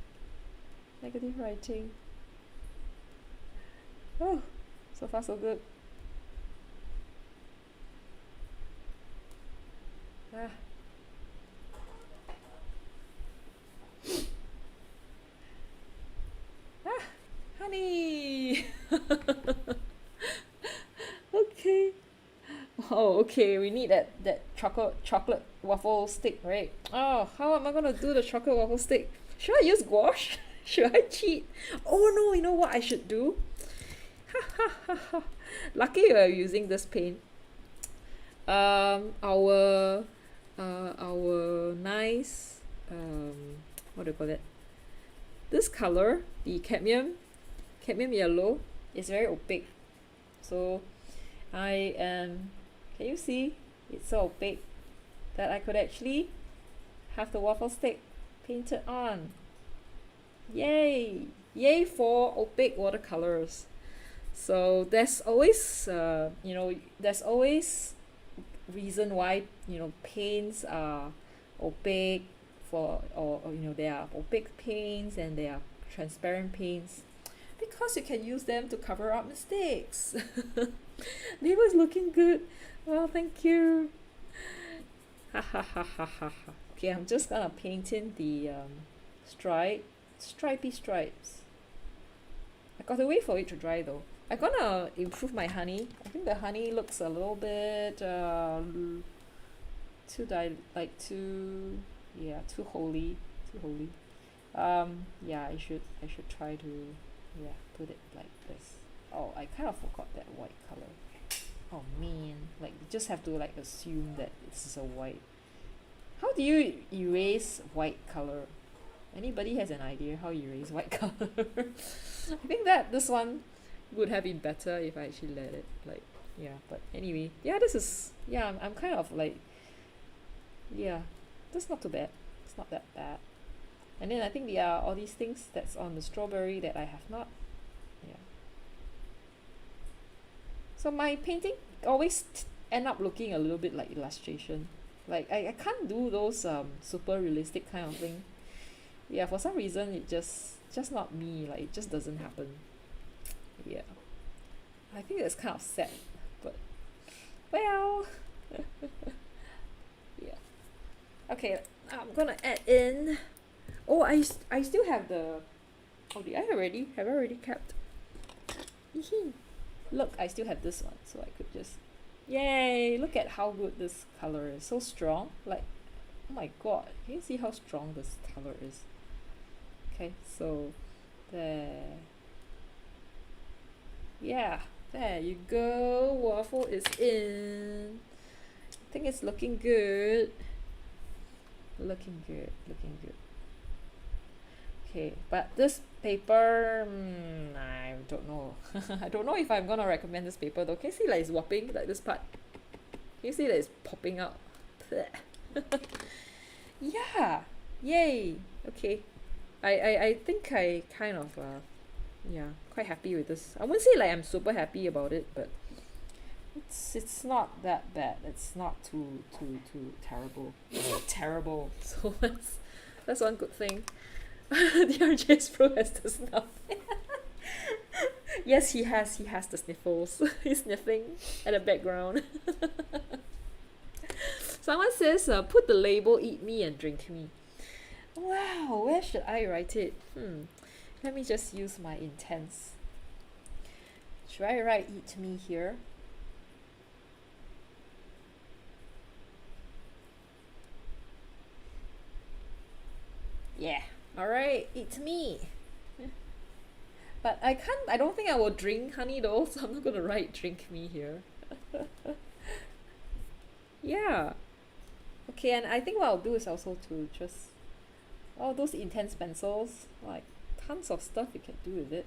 Oh, so far so good. Ah. Honey. Okay. Oh, okay, we need that chocolate waffle stick, right? Oh, how am I gonna do the chocolate waffle stick? Should I use gouache? Should I cheat? Oh no, you know what I should do? Lucky we're using this paint. Our nice what do you call it? This color, the cadmium yellow, is very opaque. So can you see? It's so opaque that I could actually have the waffle stick painted on. Yay! Yay for opaque watercolors. So there's always there's always reason why paints are opaque or there are opaque paints and there are transparent paints, because you can use them to cover up mistakes. Neighbor's looking good. Well, thank you. Okay, I'm just gonna paint in the stripy stripes. I got to wait for it to dry though. I'm gonna improve my honey. I think the honey looks a little bit too holy. Yeah, I should try to put it like this. Oh, I kind of forgot that white color. Oh man, like you just have to like assume that this is a white. How do you erase white color? Anybody has an idea how you erase white color? I think that this one would have been better if I actually let it but anyway, I'm kind of like, that's not too bad. It's not that bad. And then I think there are all these things that's on the strawberry that I have not. So my painting always end up looking a little bit like illustration. Like I can't do those super realistic kind of thing. Yeah, for some reason it just not me. Like it just doesn't happen. Yeah, I think that's kind of sad, but well. Yeah. Okay, I'm gonna add in. Oh, I still have the Oh, did I already? Have I already kept? Look, I still have this one, so I could just... Yay! Look at how good this color is. So strong. Like, oh my god. Can you see how strong this color is? Okay, so there. Yeah, there you go. Waffle is in. I think it's looking good. Looking good, looking good. Okay, but this paper, I don't know. I don't know if I'm gonna recommend this paper though. Can you see like it's whopping, like this part? Can you see that it's popping out? Yeah, yay. Okay, I think I kind of yeah, quite happy with this. I wouldn't say like I'm super happy about it, but it's not that bad. It's not too terrible. It's not terrible. So that's one good thing. The RJS Pro has the snuff. Yes, he has the sniffles. He's sniffing at the background. Someone says, put the label, eat me and drink me. Wow, where should I write it? Let me just use my intents. Should I write eat me here? Yeah, alright, eat me. But I don't think I will drink honey though, so I'm not gonna write drink me here. Yeah. Okay, and I think what I'll do is also to just, all those intense pencils, like tons of stuff you can do with it.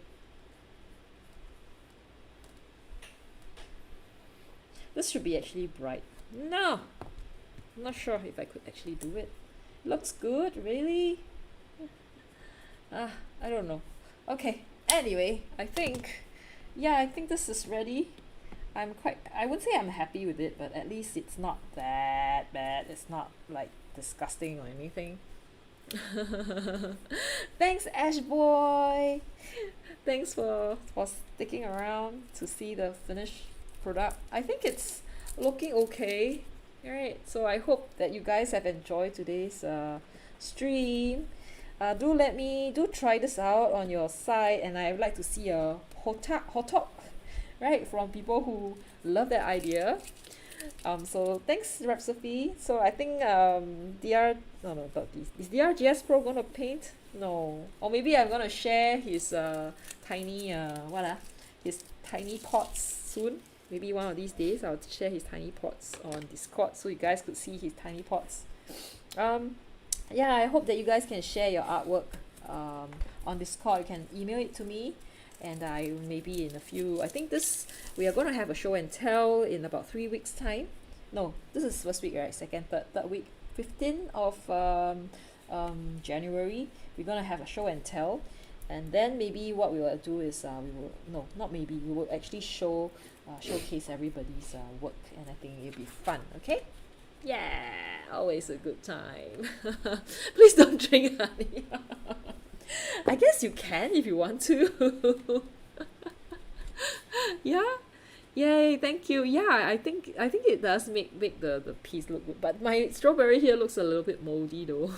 This should be actually bright. No! I'm not sure if I could actually do it. Looks good, really? I don't know. Okay, anyway, I think this is ready. I wouldn't say I'm happy with it, but at least it's not that bad. It's not like disgusting or anything. Thanks, Ash Boy. Thanks for sticking around to see the finished product. I think it's looking okay. Alright, so I hope that you guys have enjoyed today's stream. Do try this out on your site, and I'd like to see a hot talk, right, from people who love that idea. So thanks, Rhapsody. So I think is DRGS Pro gonna paint? No, or maybe I'm gonna share his tiny his tiny pots soon. Maybe one of these days I'll share his tiny pots on Discord so you guys could see his tiny pots. Yeah, I hope that you guys can share your artwork on Discord. You can email it to me, and I maybe in a few, I think we are going to have a show and tell in about 3 weeks time. No, this is first week, right? Second, third week, 15th of January, we're going to have a show and tell. And then maybe what we will do is we will actually showcase everybody's work, and I think it'll be fun. Okay, yeah, always a good time. Please don't drink honey. I guess you can if you want to. Yeah, yay, thank you. Yeah, I think it does make the piece look good, but my strawberry here looks a little bit moldy though.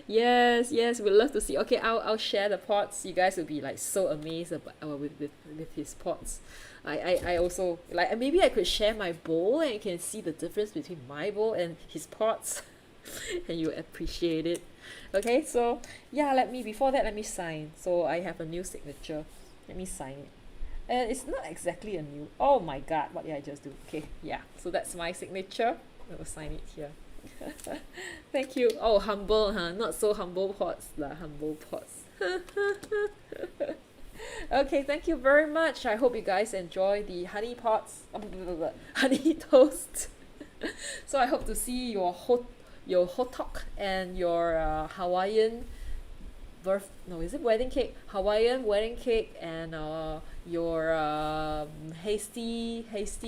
Yes, we'd love to see. Okay, I'll share the pots. You guys will be like so amazed about with his pots. I also like, maybe I could share my bowl and you can see the difference between my bowl and his pots. And you appreciate it. Okay, so yeah, let me sign. So I have a new signature. Let me sign it. And it's not exactly a new, oh my god, what did I just do? Okay, yeah, so that's my signature. I will sign it here. Thank you. Oh, humble, huh? Not so humble pots lah, humble pots. Okay, thank you very much. I hope you guys enjoy the honey pots, honey toast. So I hope to see your hotok and your Hawaiian wedding cake? Hawaiian wedding cake and your hasty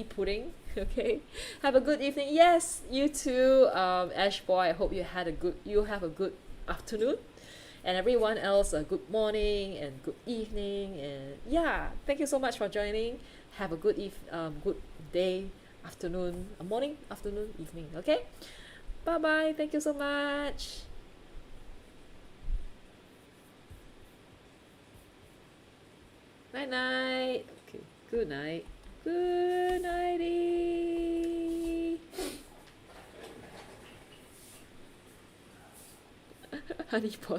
pudding. Okay, have a good evening. Yes, you too, Ash Boy. I hope you have a good afternoon, and everyone else a good morning and good evening. And yeah, thank you so much for joining. Have a good good day, afternoon, morning, afternoon, evening. Okay, bye bye. Thank you so much. Night night. Okay, good night. Good nighty. Honey pot.